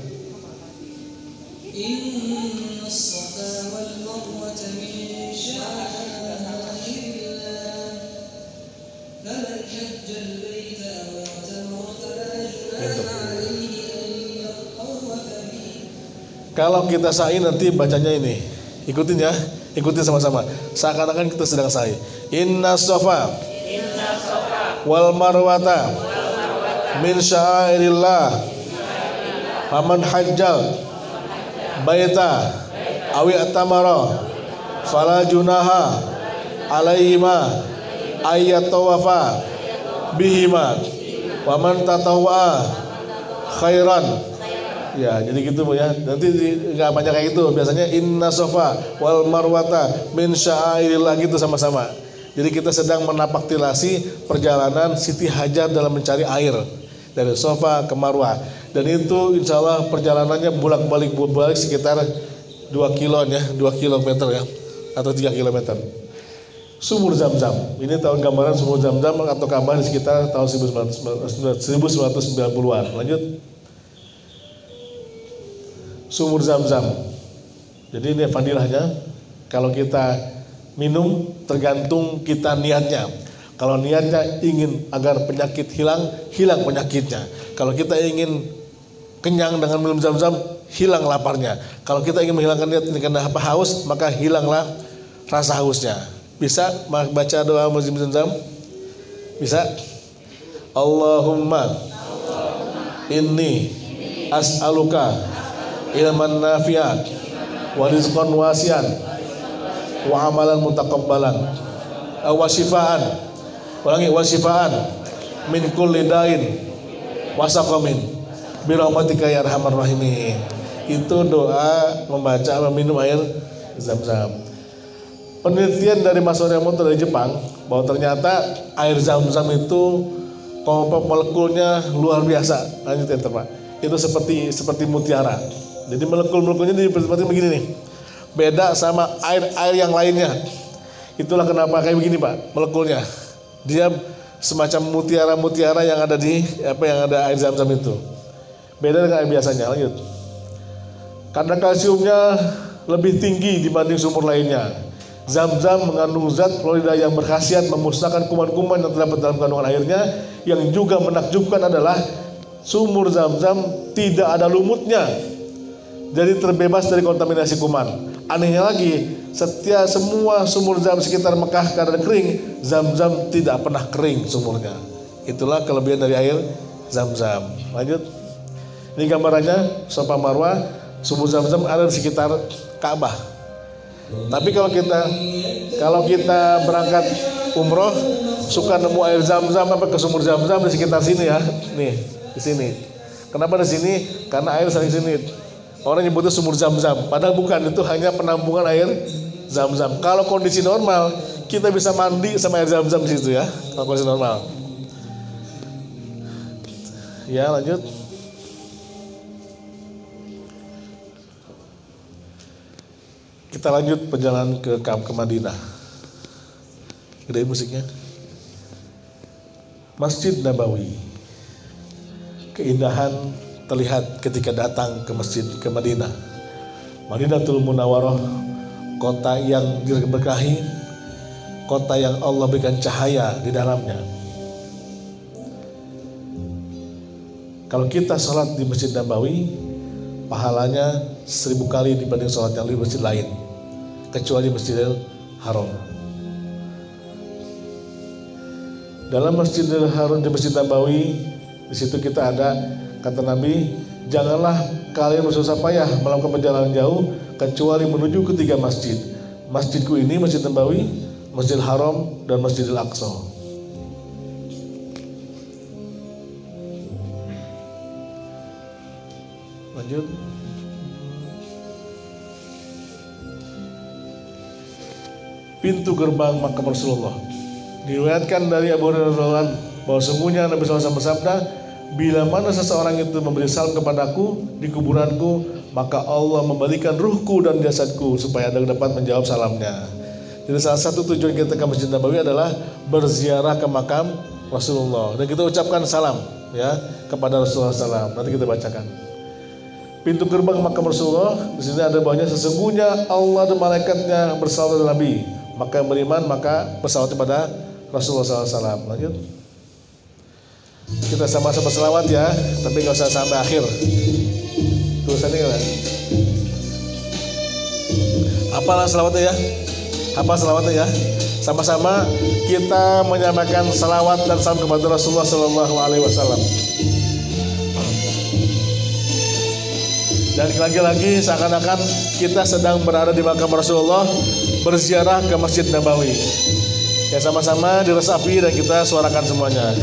Speaker 1: Kalau kita sa'i nanti bacanya ini, ikutin ya, ikutin sama-sama. Seakan-akan kita sedang sa'i. Inna sofa wal marwata min sya'airillah faman hajjal baita awi atamara fala junaha alaihima ayat tawafa bihima waman tatawwa khairan. Ya, jadi gitu Bu ya. Nanti nggak banyak kayak gitu. Biasanya inna sofa wal marwata min sya'airillah gitu sama-sama. Jadi kita sedang menapaktilasi perjalanan Siti Hajar dalam mencari air dari Sofa ke Marwah. Dan itu insya Allah perjalanannya bolak-balik sekitar 2 kiloan ya, 2 kilometer ya, atau 3 kilometer. Sumur Zam-Zam. Ini tahun gambaran sumur Zam-Zam atau kabar di sekitar tahun 1990-an. Lanjut. Sumur Zam-Zam. Jadi ini fadilahnya. Kalau kita minum tergantung kita niatnya. Kalau niatnya ingin agar penyakit hilang, hilang penyakitnya. Kalau kita ingin kenyang dengan minum Zam-Zam, hilang laparnya. Kalau kita ingin menghilangkan niat karena haus, maka hilanglah rasa hausnya. Bisa baca doa musim Zam-Zam? Bisa? Allahumma inni as'aluka ilman nafi'an wa rizqan wasi'an wa amalan mutaqabbalan wa syifaan, ulangi, wa syifaan min kulli dain wa saqamin bi rahmatika ya arhamar rahimin. Itu doa membaca meminum air Zam-Zam. Penelitian dari Mas Suryamoto dari Jepang bahwa ternyata air Zam-Zam itu kelompok molekulnya luar biasa. Lanjut enter Pak. Itu seperti mutiara. Jadi molekul-molekulnya seperti begini nih. Beda sama air yang lainnya. Itulah kenapa kayak begini Pak molekulnya. Dia semacam mutiara-mutiara yang ada di yang ada air Zam-Zam itu. Beda dengan air biasanya. Lanjut. Kadar kalsiumnya lebih tinggi dibanding sumur lainnya. Zam-Zam mengandung zat fluorida yang berkhasiat memusnahkan kuman-kuman yang terdapat dalam kandungan airnya. Yang juga menakjubkan adalah sumur Zam-Zam tidak ada lumutnya. Jadi terbebas dari kontaminasi kuman. Anehnya lagi, semua sumur Zam sekitar Mekah karena kering, Zam-Zam tidak pernah kering sumurnya. Itulah kelebihan dari air Zam-Zam. Lanjut. Ini gambarannya Sofa Marwah, sumur Zam-Zam ada di sekitar Ka'bah. Tapi kalau kita berangkat umroh, suka nemu air Zam-Zam ke sumur Zam-Zam di sekitar sini ya. Nih, di sini. Kenapa di sini? Karena air saling sini. Orang nyebutnya sumur Zam-Zam, padahal bukan, itu hanya penampungan air Zam-Zam. Kalau kondisi normal, kita bisa mandi sama air Zam-Zam di situ ya. Kalau kondisi normal. Ya, lanjut. Kita lanjut perjalanan ke Madinah. Gedein musiknya. Masjid Nabawi. Keindahan terlihat ketika datang ke Madinah. Madinatul Munawwarah, kota yang diberkahi, kota yang Allah berikan cahaya di dalamnya. Kalau kita sholat di Masjid Nabawi, pahalanya 1000 kali dibanding sholat yang di masjid lain, kecuali Masjidil Haram. Dalam Masjidil Haram di Masjid Nabawi, di situ kita ada kata Nabi, janganlah kalian bersusah payah melakukan perjalanan jauh kecuali menuju ketiga masjid. Masjidku ini, Masjid Nabawi, Masjidil Haram, dan Masjidil Aqsa. Lanjut. Pintu gerbang makam Rasulullah. Diriwayatkan dari Abu Hurairah bahwa sungguhnya Nabi SAW bersabda, bila mana seseorang itu memberi salam kepadaku di kuburanku, maka Allah membalikan ruhku dan jasadku supaya ada dapat menjawab salamnya. Jadi salah satu tujuan kita ke Masjid Nabawi adalah berziarah ke makam Rasulullah dan kita ucapkan salam ya kepada Rasulullah SAW. Nanti kita bacakan. Pintu gerbang makam Rasulullah, di sini ada bawahnya, sesungguhnya Allah dan malaikatnya bersalawat kepada Nabi. Maka yang beriman maka bersalawat kepada Rasulullah SAW. Lanjut. Kita sama-sama selawat ya, tapi nggak usah sampai akhir. Tulisannya kan? Apalah selawatnya ya? Apa selawatnya ya? Sama-sama kita menyampaikan selawat dan salam kepada Rasulullah Sallallahu Alaihi Wasallam. Dan lagi-lagi seakan-akan kita sedang berada di makam Rasulullah, berziarah ke Masjid Nabawi. Ya sama-sama diresapi dan kita suarakan semuanya.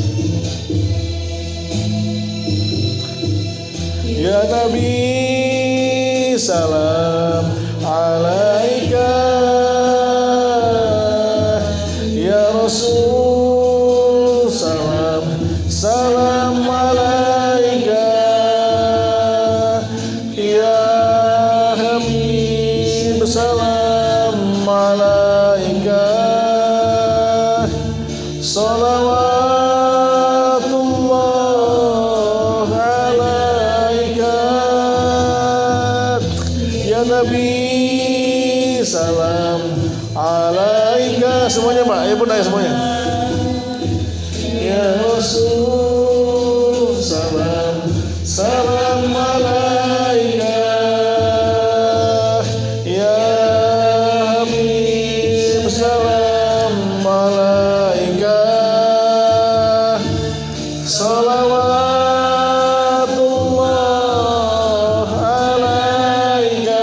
Speaker 1: Ya Nabi salam alaika, ya Rasul salam salam alaika, ya Habib salam alaika, salawatullah alaika, ya Nabi salam alaika. Semuanya Pak, ya Bunda ya semuanya. Ya Rasul salam salam alaika, ya Habib salam alaika, salawatullah alaika.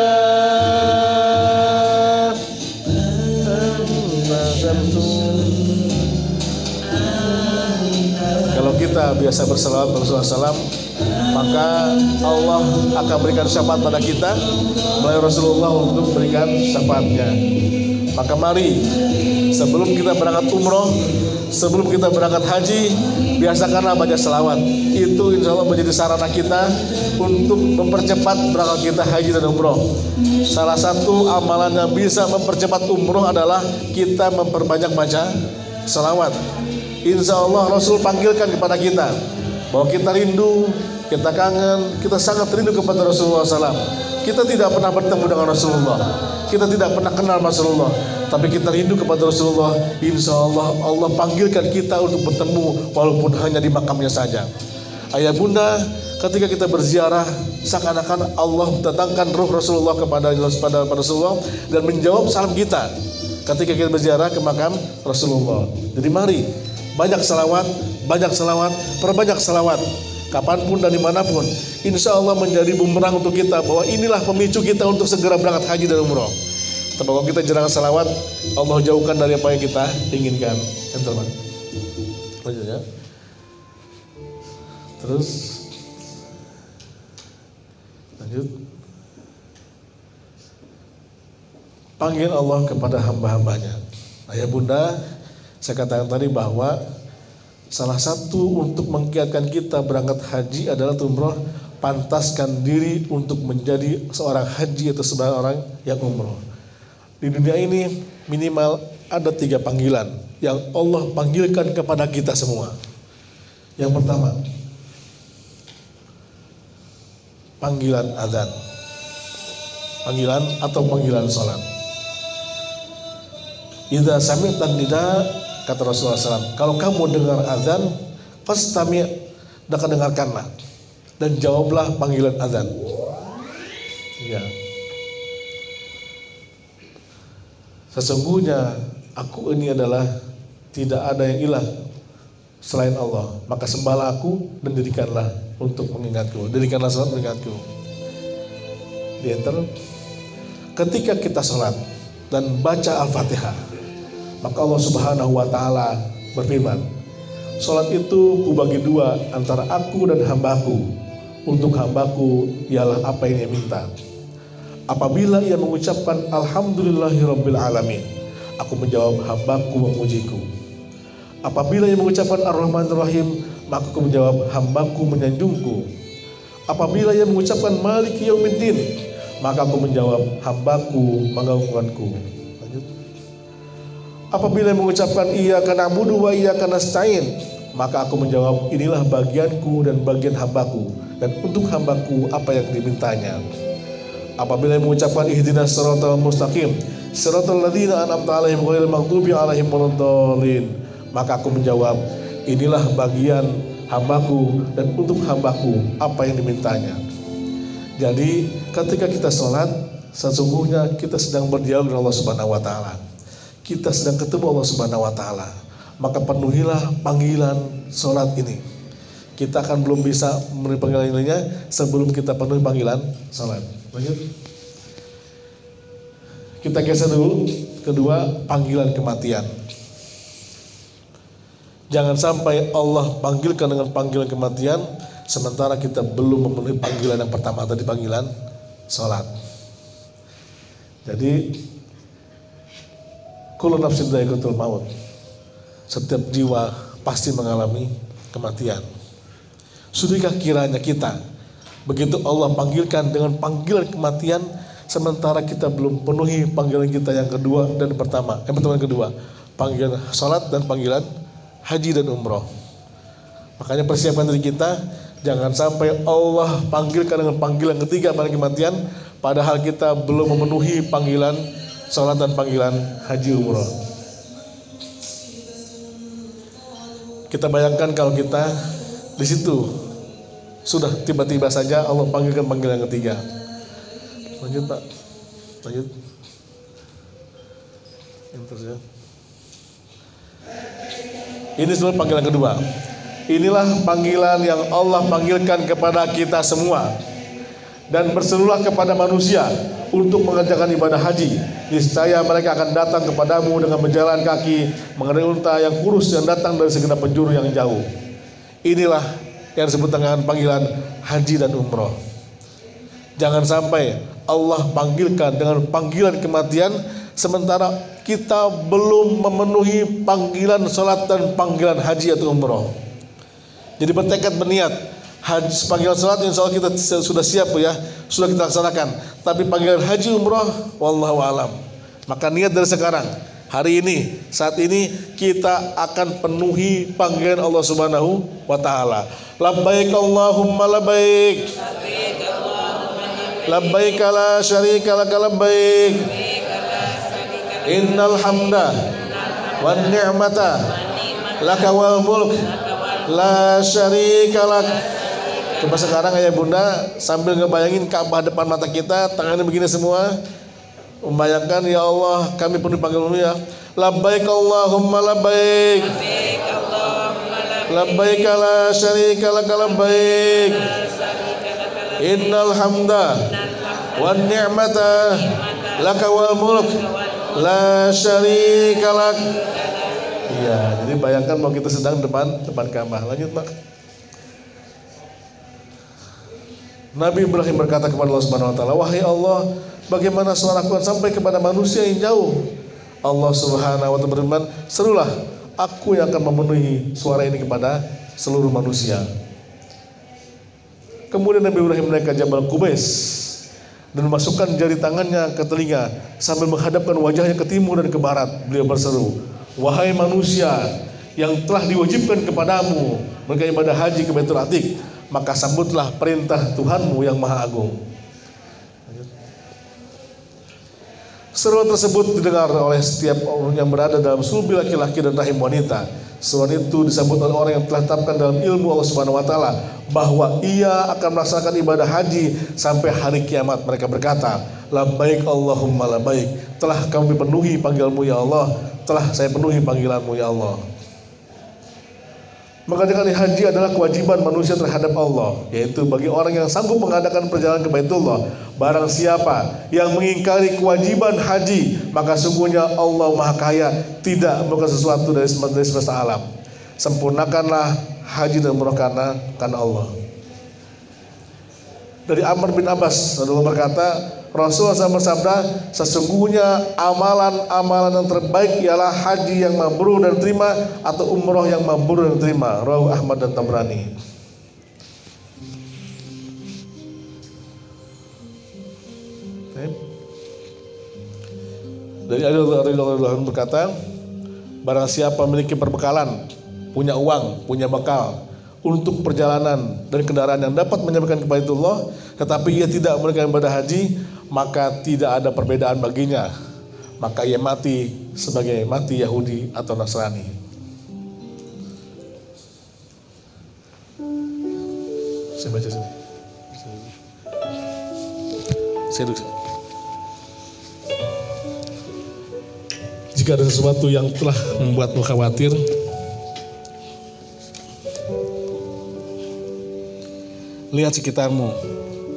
Speaker 1: Kalau kita biasa bersalawat Rasulullah SAW, maka Allah akan berikan syafaat pada kita melalui Rasulullah untuk berikan syafaatnya. Maka mari sebelum kita berangkat umroh, sebelum kita berangkat haji, biasakanlah baca selawat. Itu insya Allah menjadi sarana kita untuk mempercepat berangkat kita haji dan umroh. Salah satu amalan yang bisa mempercepat umroh adalah kita memperbanyak baca selawat. Insya Allah Rasul panggilkan kepada kita bahwa kita rindu, kita kangen, kita sangat rindu kepada Rasulullah SAW. Kita tidak pernah bertemu dengan Rasulullah, kita tidak pernah kenal Rasulullah, tapi kita rindu kepada Rasulullah. Insya Allah Allah panggilkan kita untuk bertemu walaupun hanya di makamnya saja. Ayah bunda, ketika kita berziarah, seakan-akan Allah mendatangkan ruh Rasulullah kepada Rasulullah dan menjawab salam kita ketika kita berziarah ke makam Rasulullah. Jadi mari banyak salawat, perbanyak salawat, kapanpun dan dimanapun. Insya Allah menjadi bumerang untuk kita, bahwa inilah pemicu kita untuk segera berangkat haji dan umroh. Tapi kalau kita jarang salawat, Allah jauhkan dari apa yang kita inginkan. Enter Pak. Lanjut ya. Terus lanjut. Panggil Allah kepada hamba-hambanya. Ayah bunda, saya katakan tadi bahwa salah satu untuk mengkiatkan kita berangkat haji adalah umroh. Pantaskan diri untuk menjadi seorang haji atau seorang yang umroh. Di dunia ini minimal ada 3 panggilan yang Allah panggilkan kepada kita semua. Yang pertama, panggilan azan, panggilan atau panggilan sholat. Idza sami'tan nida, kata Rasulullah SAW, kalau kamu dengar azan, fastami', dengarkanlah dan jawablah panggilan azan. Ya. Sesungguhnya aku ini adalah tidak ada yang ilah selain Allah, maka sembahlah aku dan dirikanlah untuk mengingatku. Dirikanlah salat mengingatku. Di enter. Ketika kita salat dan baca Al-Fatihah, maka Allah Subhanahu wa taala berfirman, salat itu kubagi 2 antara aku dan hambaku. Untuk hambaku ialah apa yang dia minta. Apabila ia mengucapkan alhamdulillahirabbil alamin, aku menjawab hambaku memujiku. Apabila ia mengucapkan ar-rahmanir rahim, maka aku menjawab hambaku menyanjungku. Apabila ia mengucapkan maliki yaumiddin, maka aku menjawab hambaku mengagungkanku. Lanjut. Apabila mengucapkan iyyaka na'budu wa iyyaka nasta'in, maka aku menjawab, inilah bagianku dan bagian hambaku, dan untuk hambaku apa yang dimintanya. Apabila mengucapkan ihdinas siratal mustaqim, siratal ladzina an'amta 'alaihim ghairil maghdubi 'alaihim waladdallin, maka aku menjawab, inilah bagian hambaku dan untuk hambaku apa yang dimintanya. Jadi ketika kita sholat, sesungguhnya kita sedang berdialog dengan Allah Subhanahu wa taala. Kita sedang ketemu Allah Subhanahu wa taala. Maka penuhilah panggilan sholat ini. Kita akan belum bisa memenuhi panggilan ininya sebelum kita penuhi panggilan sholat. Lanjut. Kita geser dulu. Kedua, panggilan kematian. Jangan sampai Allah panggilkan dengan panggilan kematian sementara kita belum memenuhi panggilan yang pertama tadi, panggilan sholat. Jadi kullu nafsin dha'iqatul maut. Setiap jiwa pasti mengalami kematian. Sudahkah kiranya kita begitu Allah panggilkan dengan panggilan kematian sementara kita belum penuhi panggilan kita yang kedua dan pertama, yang pertama dan kedua, panggilan salat dan panggilan haji dan umroh. Makanya persiapkan diri kita, jangan sampai Allah panggilkan dengan panggilan ketiga, panggilan kematian, padahal kita belum memenuhi panggilan salat dan panggilan haji umroh. Kita bayangkan kalau kita di situ sudah tiba-tiba saja Allah panggilkan panggilan ketiga. Lanjut Pak, lanjut. Ini sebenarnya panggilan kedua. Inilah panggilan yang Allah panggilkan kepada kita semua. Dan berserulah kepada manusia untuk mengerjakan ibadah haji. Niscaya mereka akan datang kepadamu dengan berjalan kaki, mengendarai unta yang kurus yang datang dari segenap penjuru yang jauh. Inilah yang disebut dengan panggilan haji dan umroh. Jangan sampai Allah panggilkan dengan panggilan kematian sementara kita belum memenuhi panggilan salat dan panggilan haji atau umroh. Jadi bertekad berniat haji, panggilan salat insya Allah kita sudah siap ya, sudah kita laksanakan. Tapi panggilan haji umroh wallahu alam. Maka niat dari sekarang, hari ini, saat ini kita akan penuhi panggilan Allah Subhanahu wa taala. Labbaik Allahumma labbaik. Labbaik la syarika lak labbaik. Innal hamda wan ni'mata laka wal mulk la syarika lak. Coba sekarang ayah bunda sambil ngebayangin Ka'bah depan mata kita, tangannya begini semua, membayangkan ya Allah kami penuhi panggilan-Mu ya. Labbaik Allahumma labbaik. Labbaik la syarika lak labbaik. Innal hamda wan ni'mata laka wal mulk la syarika lak. Iya, jadi bayangkan bahwa kita sedang depan Ka'bah. Lanjut Pak. Nabi Ibrahim berkata kepada Allah Subhanahu wa taala, "Wahai Allah, bagaimana suaraku sampai kepada manusia yang jauh?" Allah Subhanahu wa taala berfirman, "Serulah, aku yang akan memenuhi suara ini kepada seluruh manusia." Kemudian Nabi Ibrahim menaik ke Jabal Qubais dan memasukkan jari tangannya ke telinga sambil menghadapkan wajahnya ke timur dan ke barat. Beliau berseru, "Wahai manusia yang telah diwajibkan kepadamu menunaikan ibadah haji ke Baitul Atiq, maka sambutlah perintah Tuhanmu yang Maha Agung." Seruan tersebut didengar oleh setiap orang yang berada dalam sulbi laki-laki dan rahim wanita. Seruan itu disambut oleh orang yang telah tetapkan dalam ilmu Allah Subhanahu wa taala bahwa ia akan melaksanakan ibadah haji sampai hari kiamat. Mereka berkata, "Labbaik Allahumma labbaik." Telah kami penuhi panggilan-Mu ya Allah, telah saya penuhi panggilan-Mu ya Allah. Mengerjakan haji adalah kewajiban manusia terhadap Allah, yaitu bagi orang yang sanggup mengadakan perjalanan ke Baitullah. Barang siapa yang mengingkari kewajiban haji, maka sungguhnya Allah Maha Kaya, tidak melakukan sesuatu dari semesta alam. Sempurnakanlah haji dan umrah karena Allah. Dari Amr bin Abbas radhiyallahu berkata, Rasulullah SAW bersabda, sesungguhnya amalan-amalan yang terbaik ialah haji yang mabrur dan terima atau umroh yang mabrur dan terima. Rawahu Ahmad dan Tabrani. Dari Ali radhiyallahu anhu berkata, Barang siapa memiliki perbekalan, punya uang, punya bekal untuk perjalanan dan kendaraan yang dapat menyampaikan ke Baitullah, tetapi ia tidak menunaikan ibadah haji, maka tidak ada perbedaan baginya. Maka ia mati sebagai mati Yahudi atau Nasrani. Saya baca sini. Saya duduk. Jika ada sesuatu yang telah membuatmu khawatir, lihat sekitarmu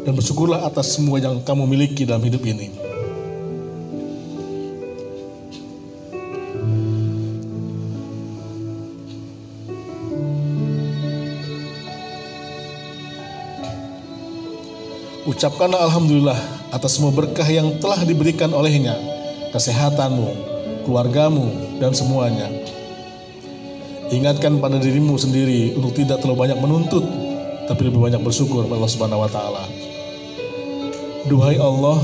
Speaker 1: dan bersyukurlah atas semua yang kamu miliki dalam hidup ini. Ucapkanlah alhamdulillah atas semua berkah yang telah diberikan olehnya, kesehatanmu, keluargamu, dan semuanya. Ingatkan pada dirimu sendiri untuk tidak terlalu banyak menuntut, tapi lebih banyak bersyukur pada Allah Subhanahu wa taala. Duhai Allah,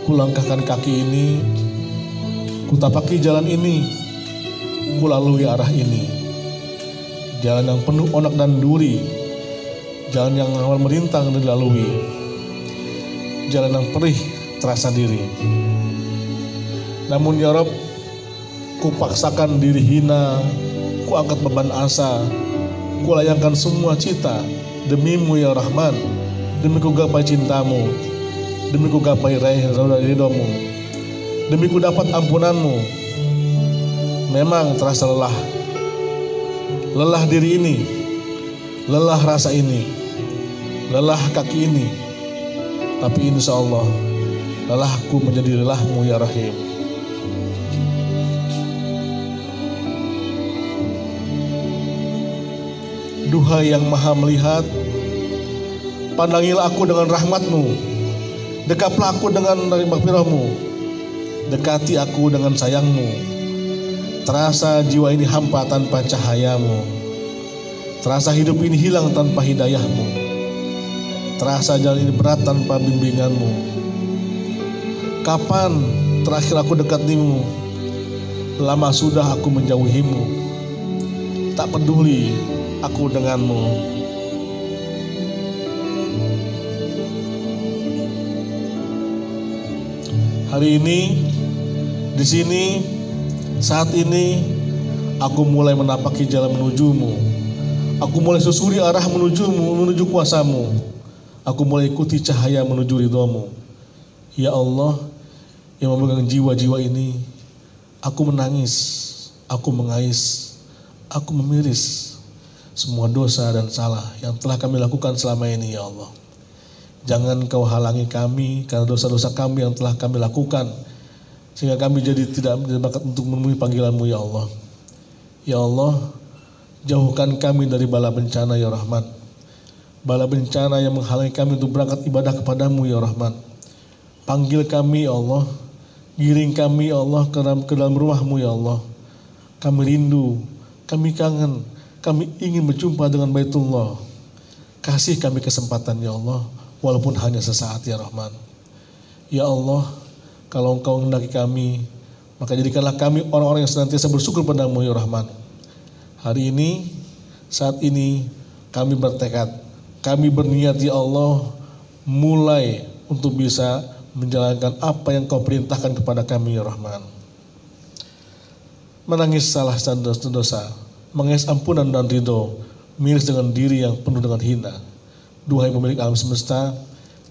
Speaker 1: kulangkahkan kaki ini, kutapaki jalan ini, kulalui arah ini. Jalan yang penuh onak dan duri, jalan yang awal merintang dan dilalui, jalan yang perih terasa diri. Namun ya Rabb, kupaksakan diri hina, kuangkat beban asa, kulayangkan semua cita demi-Mu ya Rahman, demi ku gapai cintamu, demi ku gapai ridho-Mu, demi ku dapat ampunan-Mu. Memang terasa lelah diri ini, lelah rasa ini, lelah kaki ini, tapi insya Allah lelahku menjadi lelahmu ya Rahim. Duhai yang maha melihat, pandangilah aku dengan rahmat-Mu, dekaplah aku dengan maghfirah-Mu, dekati aku dengan sayang-Mu. Terasa jiwa ini hampa tanpa cahaya-Mu, terasa hidup ini hilang tanpa hidayah-Mu, terasa jalan ini berat tanpa bimbingan-Mu. Kapan terakhir aku dekati-Mu? Lama sudah aku menjauhi-Mu, tak peduli aku denganmu. Hari ini, di sini, saat ini, aku mulai menapaki jalan menuju-Mu. Aku mulai susuri arah menuju-Mu, menuju kuasa-Mu. Aku mulai ikuti cahaya menuju ridho-Mu. Ya Allah, yang memegang jiwa-jiwa ini, aku menangis, aku mengais, aku memiris semua dosa dan salah yang telah kami lakukan selama ini ya Allah. Jangan Kau halangi kami karena dosa-dosa kami yang telah kami lakukan, sehingga kami jadi tidak berbakat untuk memenuhi panggilan-Mu ya Allah. Ya Allah, jauhkan kami dari bala bencana ya Rahman, bala bencana yang menghalangi kami untuk berangkat ibadah kepadamu ya Rahman. Panggil kami ya Allah, giring kami ya Allah ke dalam rumah-Mu ya Allah. Kami rindu, kami kangen, kami ingin berjumpa dengan Baitullah. Kasih kami kesempatan ya Allah, walaupun hanya sesaat ya Rahman. Ya Allah, kalau Engkau menghendaki kami, maka jadikanlah kami orang-orang yang senantiasa bersyukur padamu ya Rahman. Hari ini, saat ini, kami bertekad, kami berniat ya Allah, mulai untuk bisa menjalankan apa yang Kau perintahkan kepada kami ya Rahman. Menangis salah dan dosa, mengais ampunan dan ridho, miris dengan diri yang penuh dengan hina. Duhai pemilik alam semesta,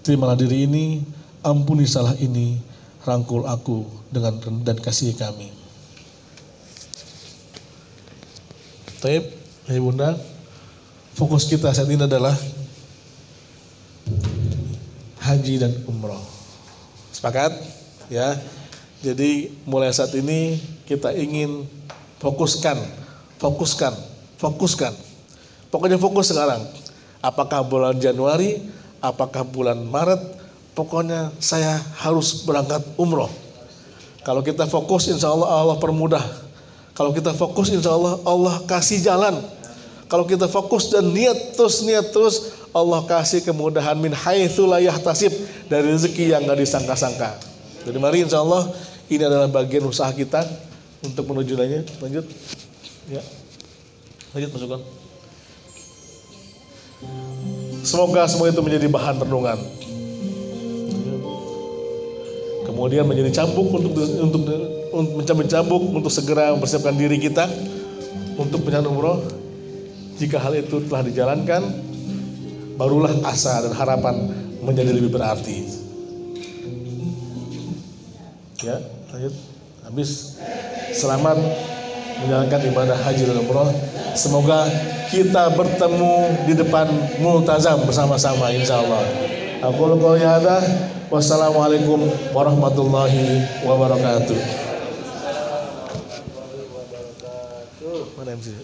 Speaker 1: terimalah diri ini, ampuni salah ini, rangkul aku dengan dan kasih kami. Taib, Bunda, fokus kita saat ini adalah haji dan umroh. Sepakat? Ya. Jadi mulai saat ini kita ingin fokuskan. Pokoknya fokus sekarang. Apakah bulan Januari, apakah bulan Maret, pokoknya saya harus berangkat umroh. Kalau kita fokus, insya Allah Allah permudah. Kalau kita fokus, insya Allah Allah kasih jalan. Kalau kita fokus dan niat terus, Allah kasih kemudahan min haitsu la yahtasib, dari rezeki yang gak disangka-sangka. Jadi mari insya Allah ini adalah bagian usaha kita untuk menuju lainnya. Lanjut. Ya. Lanjut masukkan. Semoga semua itu menjadi bahan renungan. Kemudian menjadi cambuk untuk mencambuk untuk segera mempersiapkan diri kita untuk penyelenggaraan umroh. Jika hal itu telah dijalankan, barulah asa dan harapan menjadi lebih berarti. Ya, lanjut. Habis. Selamat menjalankan ibadah haji dan umroh. Semoga kita bertemu di depan multazam bersama-sama insyaallah. Aku qouli hadza. Wassalamualaikum warahmatullahi wabarakatuh. Mana MC?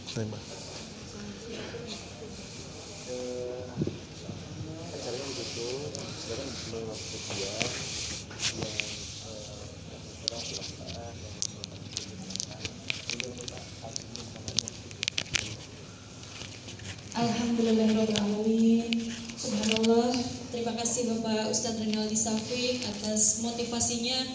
Speaker 4: Alhamdulillahirrahmanirrahim. Subhanallah. Terima kasih Bapak Ustadz Rinaldi Safik atas motivasinya.